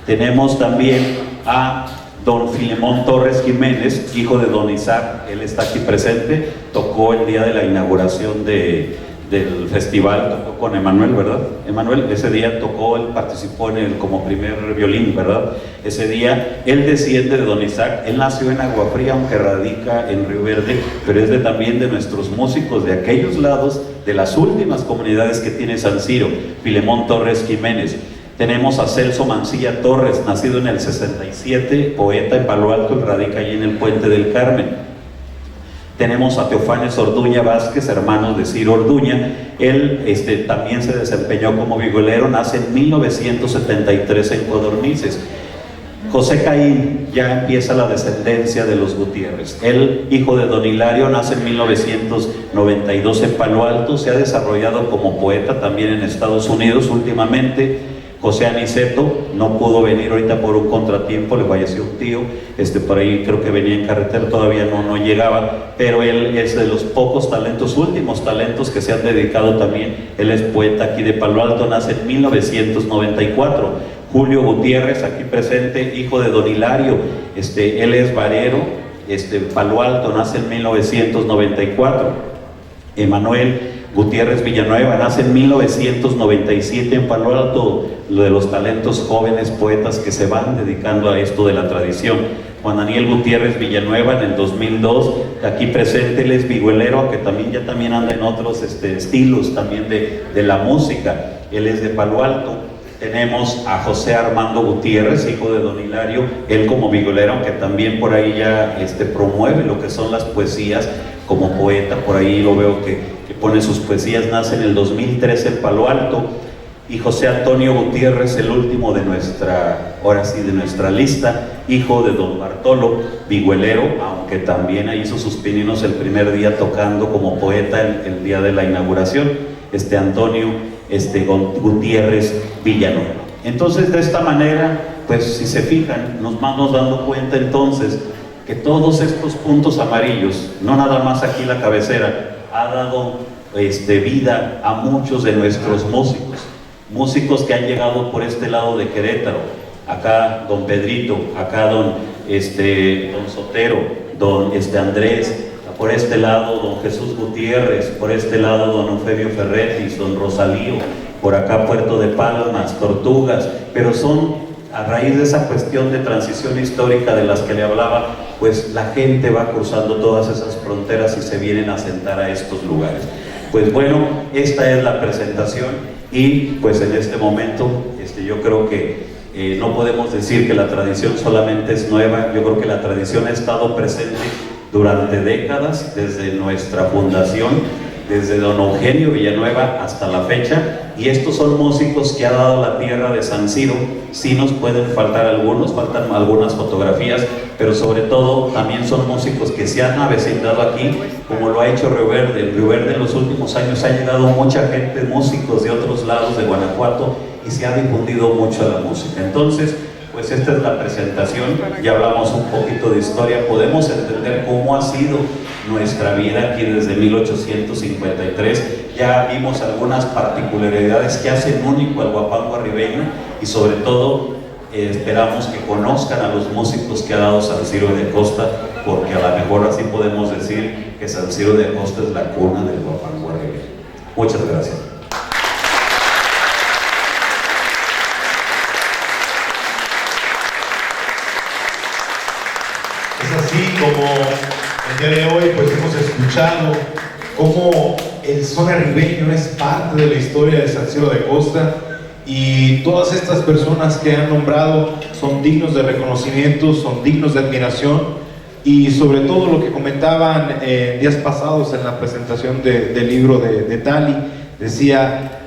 Tenemos también a don Filemón Torres Jiménez, hijo de don Isaac, él está aquí presente, tocó el día de la inauguración del festival, tocó con Emanuel, ¿verdad? Emanuel, ese día tocó, él participó como primer violín, ¿verdad? Ese día, él desciende de don Isaac, él nació en Agua Fría, aunque radica en Río Verde, pero es también de nuestros músicos de aquellos lados, de las últimas comunidades que tiene San Siro, Filemón Torres Jiménez. Tenemos a Celso Mancilla Torres, nacido en el 67, poeta en Palo Alto, y radica allí en el Puente del Carmen. Tenemos a Teofanes Orduña Vázquez, hermano de Ciro Orduña. Él también se desempeñó como vihuelero, nace en 1973 en Codornices. José Caín, ya empieza la descendencia de los Gutiérrez. Él, hijo de don Hilario, nace en 1992 en Palo Alto, se ha desarrollado como poeta también en Estados Unidos últimamente. José Aniceto no pudo venir ahorita por un contratiempo, le falleció un tío, por ahí creo que venía en carretera, todavía no llegaba, pero él es de los pocos talentos, últimos talentos que se han dedicado también. Él es poeta aquí de Palo Alto, nace en 1994. Julio Gutiérrez, aquí presente, hijo de don Hilario, él es varero, Palo Alto, nace en 1994. Emanuel Gutiérrez Villanueva, nace en 1997 en Palo Alto, lo de los talentos jóvenes poetas que se van dedicando a esto de la tradición. Juan Daniel Gutiérrez Villanueva en el 2002, aquí presente, él es vihuelero, aunque también anda en otros estilos también de la música, él es de Palo Alto. Tenemos a José Armando Gutiérrez, hijo de don Hilario, él como vihuelero, aunque también por ahí ya promueve lo que son las poesías como poeta, por ahí lo veo que pone sus poesías, nace en el 2013 en Palo Alto. Y José Antonio Gutiérrez, el último de nuestra lista, hijo de don Bartolo, vihuelero, aunque también hizo sus pininos el primer día tocando como poeta el día de la inauguración, Antonio Gutiérrez Villanueva. Entonces, de esta manera, pues si se fijan, nos vamos dando cuenta entonces que todos estos puntos amarillos, no nada más aquí la cabecera, ha dado vida a muchos de nuestros músicos que han llegado por este lado de Querétaro. Acá don Pedrito, acá don Sotero, don Andrés, por este lado don Jesús Gutiérrez, por este lado don Eufemio Ferretis, don Rosalío, por acá Puerto de Palmas, Tortugas, pero son a raíz de esa cuestión de transición histórica de las que le hablaba, pues la gente va cruzando todas esas fronteras y se vienen a sentar a estos lugares. Pues bueno, esta es la presentación y pues en este momento yo creo que no podemos decir que la tradición solamente es nueva, yo creo que la tradición ha estado presente durante décadas, desde nuestra fundación, desde don Eugenio Villanueva hasta la fecha, y estos son músicos que ha dado la tierra de San Siro. Sí nos pueden faltar algunos, faltan algunas fotografías, pero sobre todo también son músicos que se han avecindado aquí, como lo ha hecho Río Verde. En Río Verde en los últimos años ha llegado mucha gente, músicos de otros lados de Guanajuato, y se ha difundido mucho la música. Entonces, pues esta es la presentación, ya hablamos un poquito de historia, podemos entender cómo ha sido nuestra vida aquí desde 1853, ya vimos algunas particularidades que hacen único al huapango arribeño y sobre todo esperamos que conozcan a los músicos que ha dado San Siro de Acosta, porque a lo mejor así podemos decir que San Siro de Acosta es la cuna del huapango arribeño. Muchas gracias. Así como el día de hoy pues hemos escuchado cómo el son arribeño es parte de la historia de San Siro de Acosta, y todas estas personas que han nombrado son dignos de reconocimiento, son dignos de admiración, y sobre todo lo que comentaban días pasados en la presentación del libro de Tali, decía,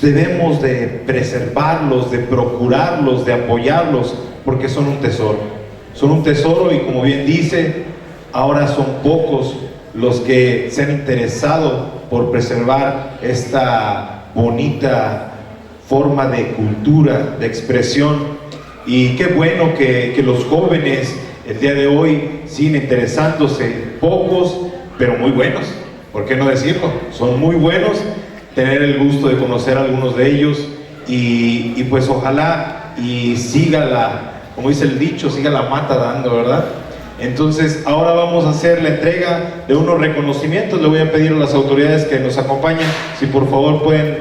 debemos de preservarlos, de procurarlos, de apoyarlos, porque son un tesoro. Son un tesoro y como bien dice, ahora son pocos los que se han interesado por preservar esta bonita forma de cultura, de expresión. Y qué bueno que los jóvenes el día de hoy siguen interesándose, pocos, pero muy buenos, ¿por qué no decirlo? Son muy buenos, tener el gusto de conocer a algunos de ellos y pues ojalá y siga como dice el dicho, siga la mata dando, ¿verdad? Entonces ahora vamos a hacer la entrega de unos reconocimientos. Le voy a pedir a las autoridades que nos acompañen, si por favor pueden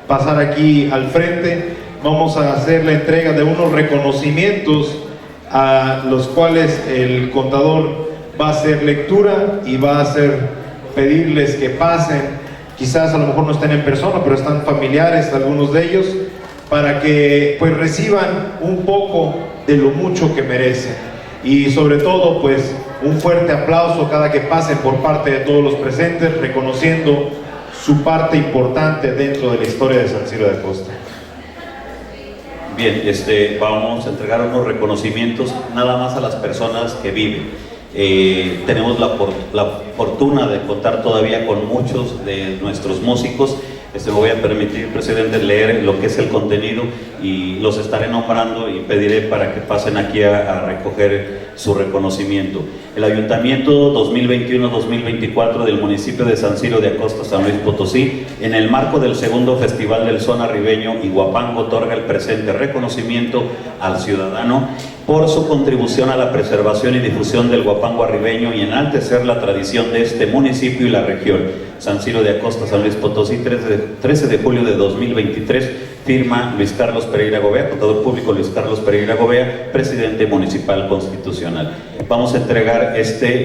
pasar aquí al frente. Vamos a hacer la entrega de unos reconocimientos a los cuales el contador va a hacer lectura y va a pedirles que pasen. Quizás a lo mejor no estén en persona, pero están familiares algunos de ellos, para que pues reciban un poco de lo mucho que merecen. Y sobre todo pues un fuerte aplauso cada que pasen por parte de todos los presentes, reconociendo su parte importante dentro de la historia de San Ciro de Acosta. Bien, vamos a entregar unos reconocimientos nada más a las personas que viven. Tenemos la fortuna de contar todavía con muchos de nuestros músicos. Me voy a permitir, presidente, leer lo que es el contenido y los estaré nombrando y pediré para que pasen aquí a recoger su reconocimiento. El Ayuntamiento 2021-2024 del municipio de San Ciro de Acosta, San Luis Potosí, en el marco del segundo Festival del Son Arribeño y Huapango, otorga el presente reconocimiento al ciudadano por su contribución a la preservación y difusión del huapango arribeño y enaltecer la tradición de este municipio y la región. San Ciro de Acosta, San Luis Potosí, 13 de julio de 2023, firma Luis Carlos Pereira Gobea, contador público Luis Carlos Pereira Gobea, presidente municipal constitucional. Vamos a entregar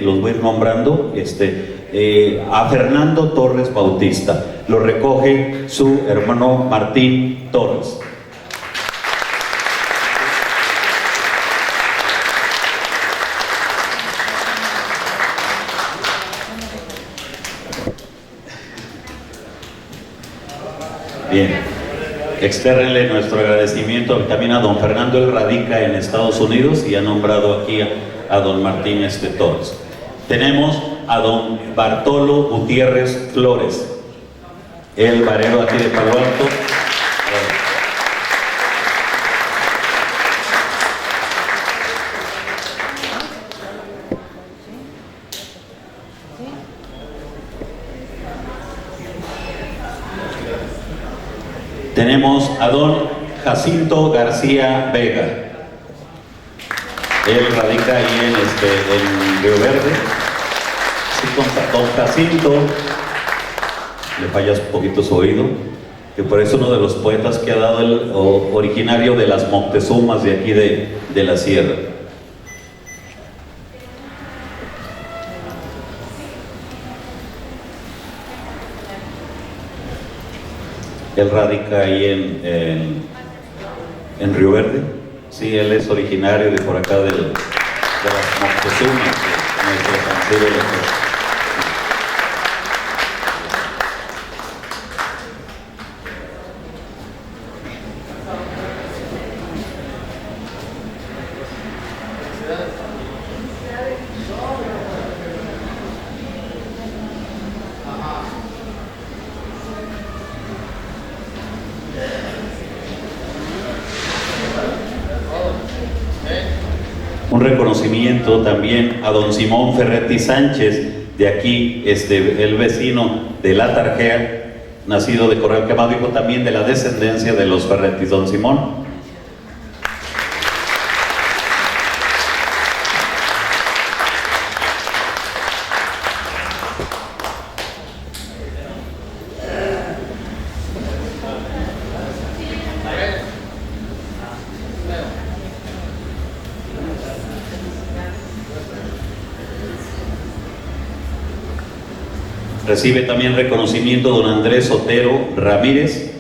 los voy a ir nombrando, a Fernando Torres Bautista. Lo recoge su hermano Martín Torres. Bien, externenle nuestro agradecimiento también a don Fernando. Él radica en Estados Unidos y ha nombrado aquí a don Martín Torres. Tenemos a don Bartolo Gutiérrez Flores, el varero aquí de Palo Alto. Tenemos a don Jacinto García Vega. Él radica ahí en Río Verde. Sí, don Jacinto, le falla un poquito su oído, que por eso uno de los poetas que ha dado originario de las Montezumas de aquí de la sierra. Él radica ahí en Río Verde. Sí, él es originario de por acá de las Montezumas, de nuestro San Ciro de Acosta. Un reconocimiento también a don Simón Ferretti Sánchez, de aquí, el vecino de La Tarjea, nacido de Corral Quemado, hijo también de la descendencia de los Ferretti. Don Simón. Recibe también reconocimiento don Andrés Otero Ramírez.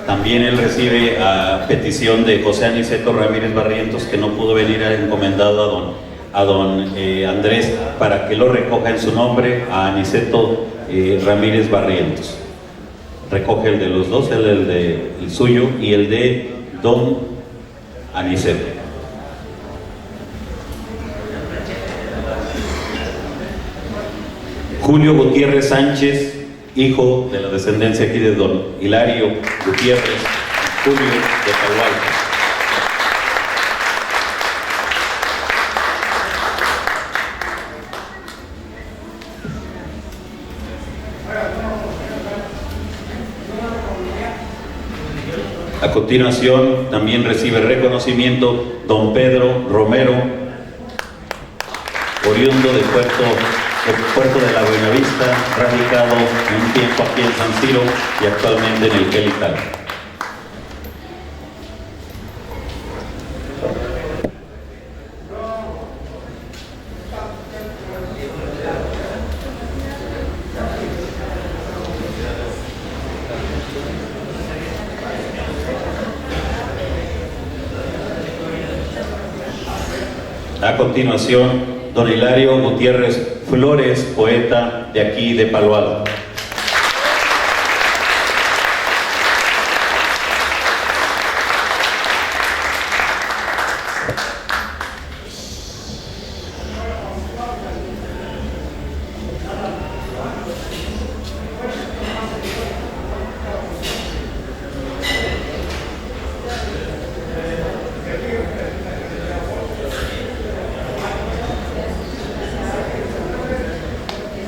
También él recibe a petición de José Aniceto Ramírez Barrientos, que no pudo venir, encomendado a don Andrés para que lo recoja en su nombre, a Aniceto Ramírez Barrientos. recoge el de los dos, el suyo y el de don Aniceto. Julio Gutiérrez Sánchez, hijo de la descendencia aquí de don Hilario Gutiérrez, Julio de Palualto. A continuación, también recibe reconocimiento don Pedro Romero, oriundo de Puerto de la Buenavista, radicado un tiempo aquí en San Siro y actualmente en el Helical. A continuación, don Hilario Gutiérrez Flores, poeta de aquí de Palo Alto.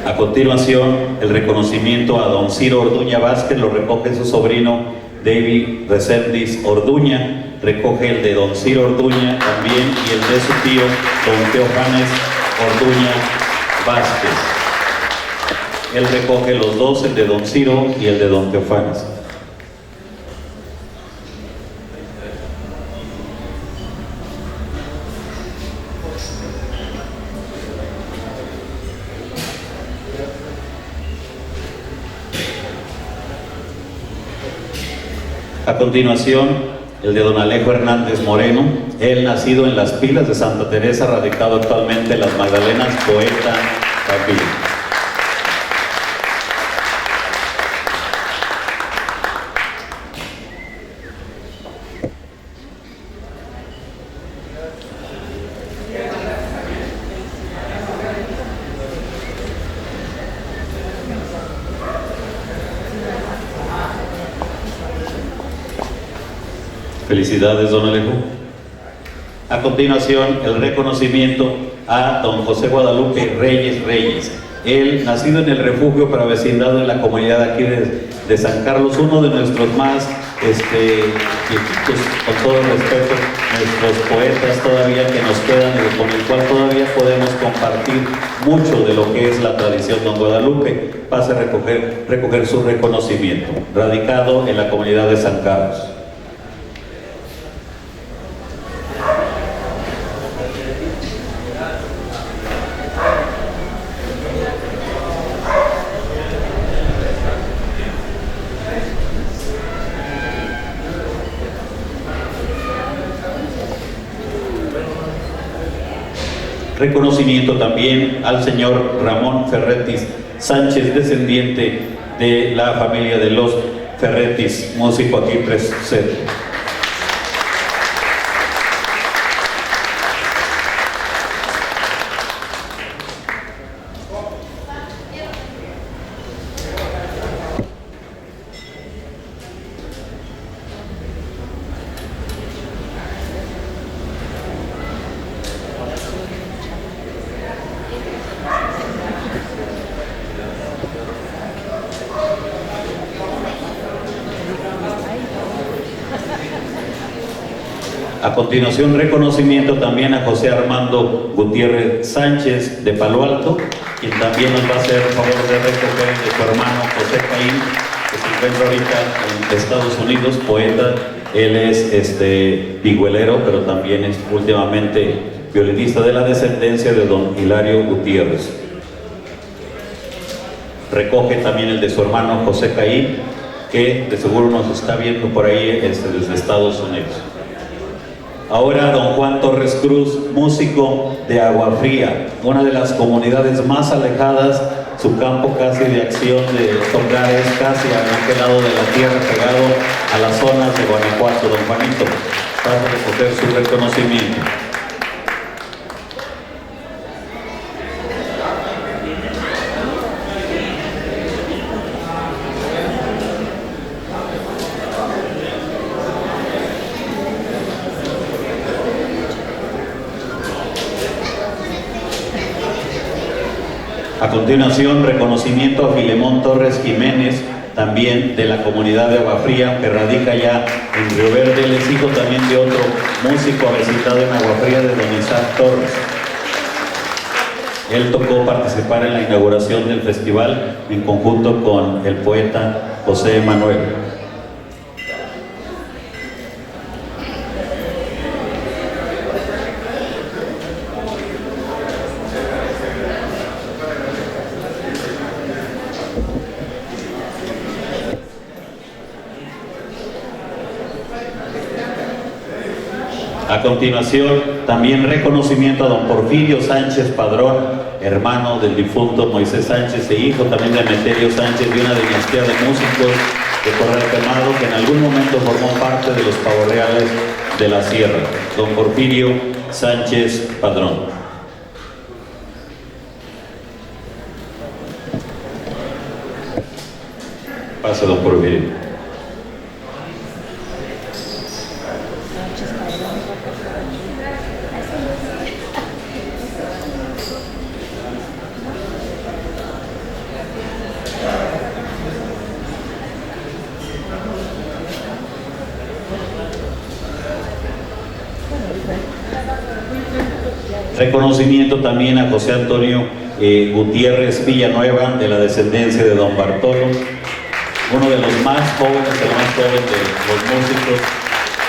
A continuación, el reconocimiento a don Ciro Orduña Vázquez lo recoge su sobrino David Reséndiz Orduña, recoge el de don Ciro Orduña también y el de su tío don Teofanes Orduña Vázquez. Él recoge los dos, el de don Ciro y el de don Teofanes. A continuación, el de don Alejo Hernández Moreno, él nacido en Las Pilas de Santa Teresa, radicado actualmente en Las Magdalenas, poeta también. Felicidades, don Alejo. A continuación, el reconocimiento a don José Guadalupe Reyes. Él, nacido en el refugio para vecindad de la comunidad aquí de San Carlos, uno de nuestros más viejitos, con todo respeto, nuestros poetas todavía que nos quedan y con el cual todavía podemos compartir mucho de lo que es la tradición. Don Guadalupe pasa a recoger su reconocimiento, radicado en la comunidad de San Carlos. Reconocimiento también al señor Ramón Ferretis Sánchez, descendiente de la familia de los Ferretis, músico aquí presente. A continuación, reconocimiento también a José Armando Gutiérrez Sánchez de Palo Alto, quien también nos va a hacer el favor de recoger de su hermano José Caín, que se encuentra ahorita en Estados Unidos, poeta. Él es vihuelero, pero también es últimamente violinista de la descendencia de don Hilario Gutiérrez. Recoge también el de su hermano José Caín, que de seguro nos está viendo por ahí desde Estados Unidos. Ahora don Juan Torres Cruz, músico de Agua Fría, una de las comunidades más alejadas su campo casi de acción de tocar es casi a aquel lado de la tierra, pegado a las zonas de Guanajuato. Don Juanito, para recoger su reconocimiento. A continuación, reconocimiento a Filemón Torres Jiménez, también de la comunidad de Agua Fría, que radica ya en Río Verde. Él es hijo también de otro músico avecindado en Agua Fría, de don Isaac Torres. Él tocó participar en la inauguración del festival en conjunto con el poeta José Manuel. A continuación, también reconocimiento a don Porfirio Sánchez Padrón, hermano del difunto Moisés Sánchez e hijo también de Emeterio Sánchez, de una dinastía de músicos de Corral Quemado que en algún momento formó parte de los pavorreales de la Sierra. Don Porfirio Sánchez Padrón. Pase, don Porfirio. Reconocimiento también a José Antonio Gutiérrez Villanueva, de la descendencia de don Bartolo, uno de los más jóvenes, el más joven de los músicos.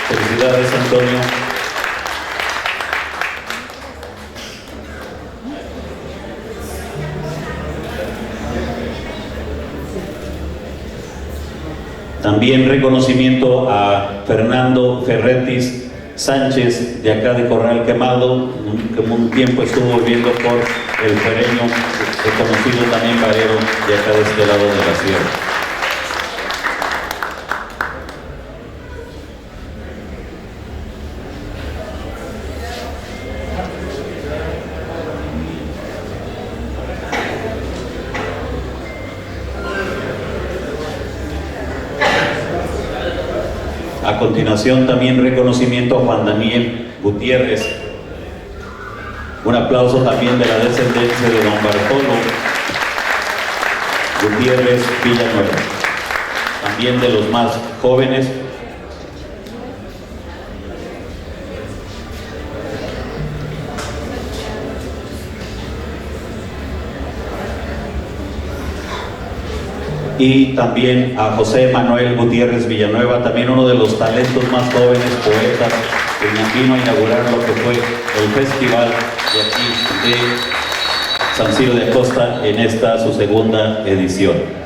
Felicidades, Antonio. También reconocimiento a Fernando Ferretis Sánchez, de acá de Corral Quemado, que un tiempo estuvo viviendo por el Fereño, reconocido también varero de acá de este lado de la sierra. A continuación, también reconocimiento a Juan Daniel Gutiérrez. Un aplauso también de la descendencia de don Bartolo Gutiérrez Villanueva, también de los más jóvenes. Y también a José Manuel Gutiérrez Villanueva, también uno de los talentos más jóvenes, poetas, que vino a inaugurar lo que fue el festival de aquí de San Ciro de Acosta en esta su segunda edición.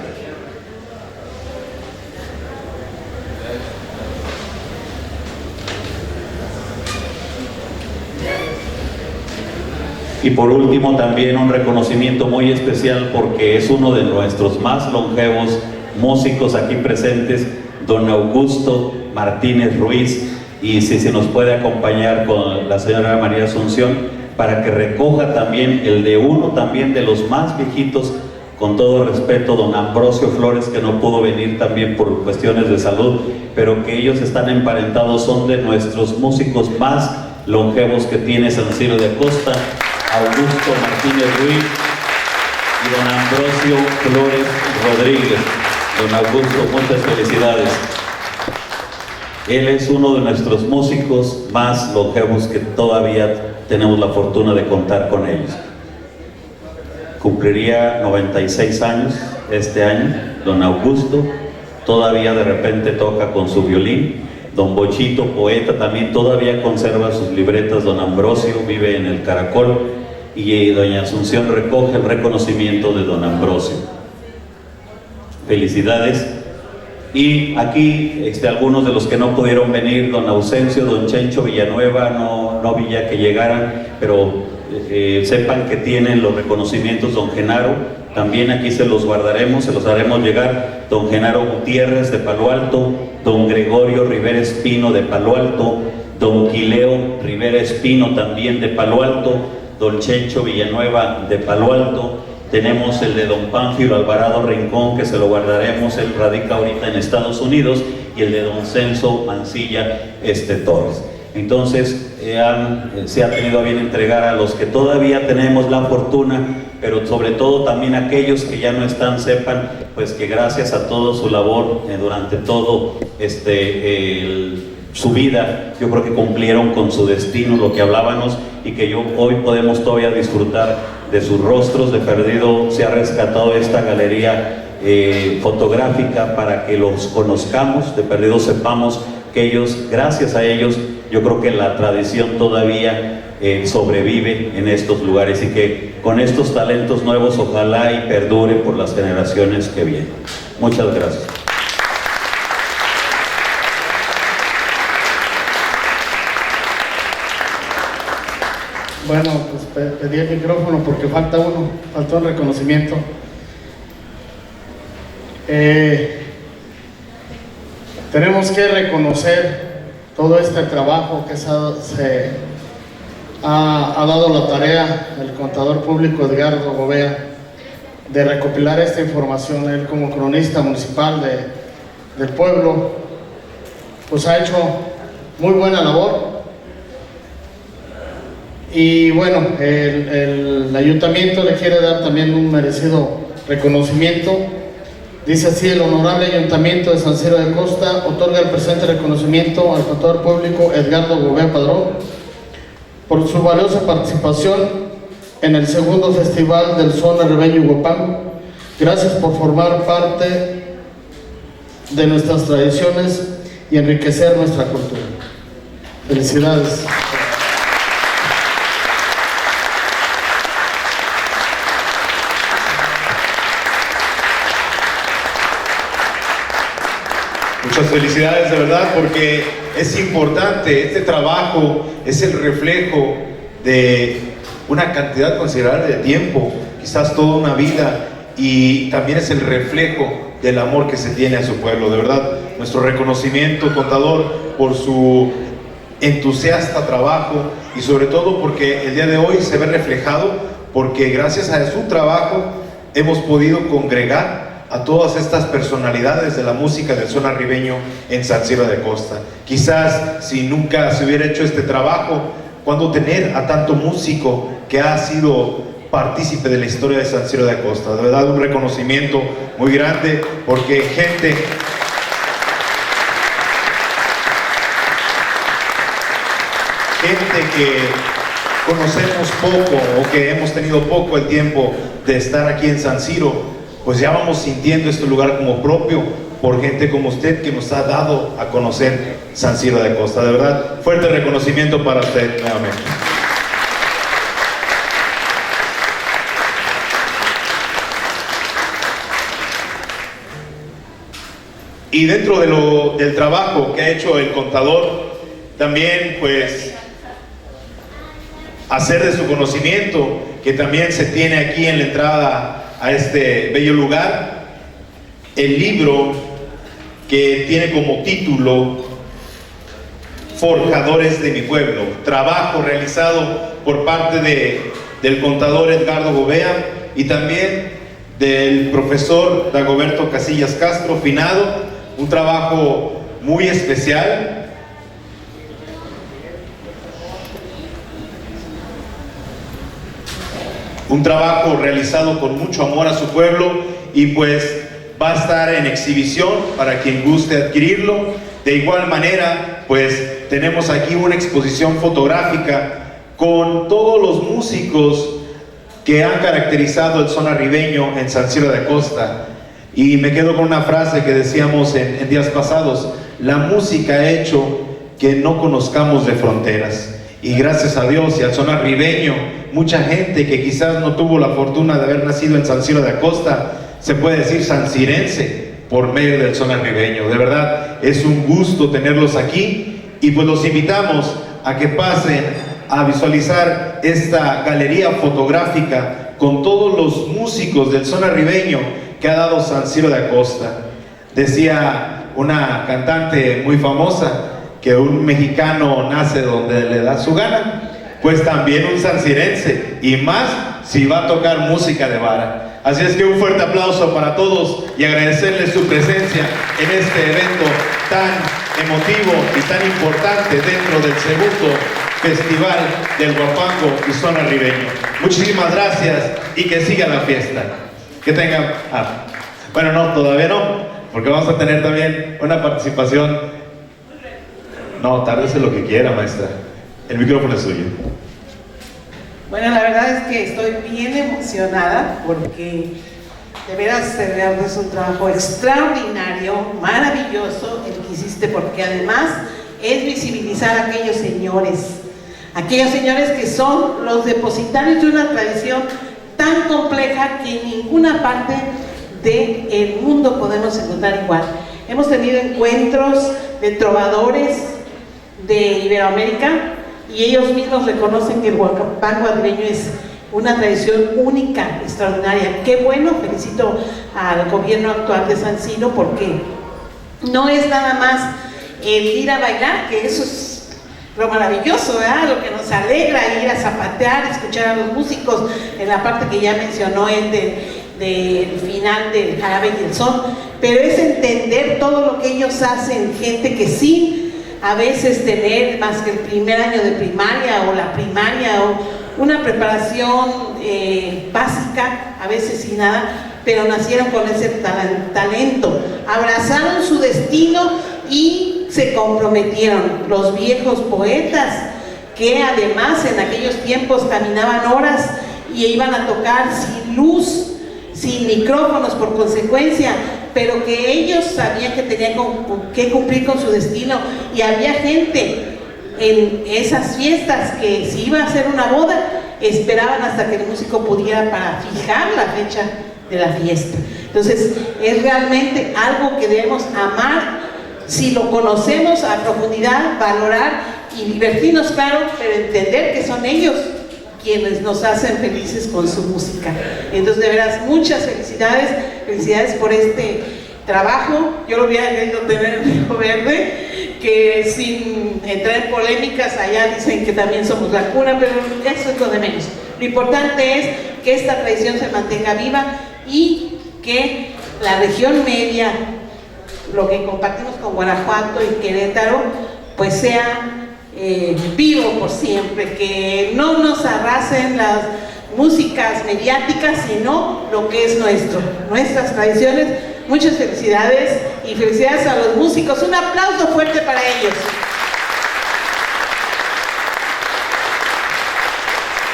Y por último, también un reconocimiento muy especial porque es uno de nuestros más longevos músicos aquí presentes, don Augusto Martínez Ruiz, y si se nos puede acompañar con la señora María Asunción para que recoja también el de uno también de los más viejitos, con todo respeto, don Ambrosio Flores, que no pudo venir también por cuestiones de salud, pero que ellos están emparentados, son de nuestros músicos más longevos que tiene San Ciro de Acosta, Augusto Martínez Ruiz y don Ambrosio Flores Rodríguez. Don Augusto, muchas felicidades. Él es uno de nuestros músicos más longevos que todavía tenemos la fortuna de contar con ellos. Cumpliría 96 años este año, don Augusto, todavía de repente toca con su violín. Don Bochito, poeta, también todavía conserva sus libretas. Don Ambrosio vive en el Caracol y doña Asunción recoge el reconocimiento de don Ambrosio. Felicidades. Y aquí algunos de los que no pudieron venir, don Ausencio, don Chencho Villanueva, no vi ya que llegaran, pero sepan que tienen los reconocimientos don Genaro, también aquí se los guardaremos, se los haremos llegar. Don Genaro Gutiérrez de Palo Alto, don Gregorio Rivera Espino de Palo Alto, don Quileo Rivera Espino también de Palo Alto, don Chencho Villanueva de Palo Alto. Tenemos el de don Pánfilo Alvarado Rincón, que se lo guardaremos, él radica ahorita en Estados Unidos, y el de don Celso Mancilla Torres. Entonces se ha tenido a bien entregar a los que todavía tenemos la fortuna, pero sobre todo también aquellos que ya no están, sepan pues que gracias a toda su labor durante todo su vida, yo creo que cumplieron con su destino, lo que hablábamos, y que hoy podemos todavía disfrutar de sus rostros. De perdido se ha rescatado esta galería fotográfica para que los conozcamos, de perdido sepamos que ellos, gracias a ellos, yo creo que la tradición todavía sobrevive en estos lugares, y que con estos talentos nuevos ojalá y perdure por las generaciones que vienen. Muchas gracias. Bueno, pues pedí el micrófono porque faltó el reconocimiento. Tenemos que reconocer todo este trabajo que se ha dado la tarea el contador público Edgardo Gobea de recopilar esta información. Él, como cronista municipal del pueblo, pues ha hecho muy buena labor. Y bueno, el ayuntamiento le quiere dar también un merecido reconocimiento. Dice así: el honorable ayuntamiento de San Ciro de Acosta otorga el presente reconocimiento al contador público Edgardo Gobea Padrón por su valiosa participación en el segundo Festival del Son Arribeño Huapango. Gracias por formar parte de nuestras tradiciones y enriquecer nuestra cultura. Felicidades. Muchas felicidades, de verdad, porque es importante. Este trabajo es el reflejo de una cantidad considerable de tiempo, quizás toda una vida, y también es el reflejo del amor que se tiene a su pueblo. De verdad, nuestro reconocimiento, contador, por su entusiasta trabajo, y sobre todo porque el día de hoy se ve reflejado, porque gracias a su trabajo hemos podido congregar a todas estas personalidades de la música del son arribeño en San Ciro de Acosta. Quizás si nunca se hubiera hecho este trabajo, ¿cuándo tener a tanto músico que ha sido partícipe de la historia de San Ciro de Acosta? De verdad, un reconocimiento muy grande, porque gente que conocemos poco, o que hemos tenido poco el tiempo de estar aquí en San Ciro, pues ya vamos sintiendo este lugar como propio por gente como usted, que nos ha dado a conocer San Ciro de Acosta. De verdad, fuerte reconocimiento para usted nuevamente. Y dentro del trabajo que ha hecho el contador, también pues hacer de su conocimiento, que también se tiene aquí en la entrada a este bello lugar, el libro que tiene como título Forjadores de mi pueblo, trabajo realizado por parte del contador Edgardo Gobea y también del profesor Dagoberto Casillas Castro, finado. Un trabajo muy especial, un trabajo realizado con mucho amor a su pueblo, y pues va a estar en exhibición para quien guste adquirirlo. De igual manera, pues tenemos aquí una exposición fotográfica con todos los músicos que han caracterizado el son arribeño en San Ciro de Acosta. Y me quedo con una frase que decíamos en días pasados: la música ha hecho que no conozcamos de fronteras. Y gracias a Dios y al son arribeño, mucha gente que quizás no tuvo la fortuna de haber nacido en San Ciro de Acosta, se puede decir sancirense por medio del son arribeño. De verdad, es un gusto tenerlos aquí, y pues los invitamos a que pasen a visualizar esta galería fotográfica con todos los músicos del son arribeño que ha dado San Ciro de Acosta. Decía una cantante muy famosa que un mexicano nace donde le da su gana, pues también un sancirense, y más si va a tocar música de vara. Así es que un fuerte aplauso para todos y agradecerles su presencia en este evento tan emotivo y tan importante dentro del segundo Festival del Huapango y Son Arribeño. Muchísimas gracias y que siga la fiesta. Que tengan... bueno, no, todavía no, porque vamos a tener también una participación. No, tárdese lo que quiera, maestra. El micrófono es suyo. Bueno, la verdad es que estoy bien emocionada porque de veras es un trabajo extraordinario, maravilloso el que hiciste, porque además es visibilizar a aquellos señores que son los depositarios de una tradición tan compleja que en ninguna parte del mundo podemos encontrar igual. Hemos tenido encuentros de trovadores de Iberoamérica y ellos mismos reconocen que el huapango arribeño es una tradición única, extraordinaria. Qué bueno, felicito al gobierno actual de San Ciro, porque no es nada más el ir a bailar, que eso es lo maravilloso, ¿verdad? Lo que nos alegra, ir a zapatear, escuchar a los músicos, en la parte que ya mencionó él del final del jarabe y el son, pero es entender todo lo que ellos hacen, gente que sin a veces tener más que el primer año de primaria o la primaria o una preparación básica, a veces sin nada, pero nacieron con ese talento, abrazaron su destino y se comprometieron. Los viejos poetas que además en aquellos tiempos caminaban horas y iban a tocar sin luz, sin micrófonos por consecuencia, pero que ellos sabían que tenían que cumplir con su destino, y había gente en esas fiestas que si iba a hacer una boda, esperaban hasta que el músico pudiera para fijar la fecha de la fiesta. Entonces es realmente algo que debemos amar si lo conocemos a profundidad, valorar y divertirnos, claro, pero entender que son ellos quienes nos hacen felices con su música. Entonces, de veras, muchas felicidades por este trabajo. Yo lo hubiera querido tener en Río Verde, que sin entrar en polémicas, allá dicen que también somos la cuna, pero eso es lo de menos. Lo importante es que esta tradición se mantenga viva y que la región media, lo que compartimos con Guanajuato y Querétaro, pues sea vivo por siempre, que no nos arrasen las músicas mediáticas, sino lo que es nuestras tradiciones. Muchas felicidades y felicidades a los músicos. Un aplauso fuerte para ellos.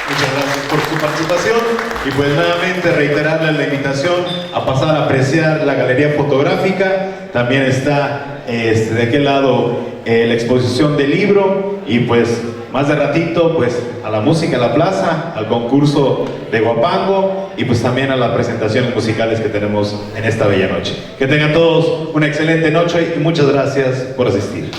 Muchas gracias por su participación y pues nuevamente reiterarles la invitación a pasar a apreciar la galería fotográfica. También está de aquel lado la exposición del libro, y pues más de ratito pues a la música, a la plaza, al concurso de Huapango y pues también a las presentaciones musicales que tenemos en esta bella noche. Que tengan todos una excelente noche y muchas gracias por asistir.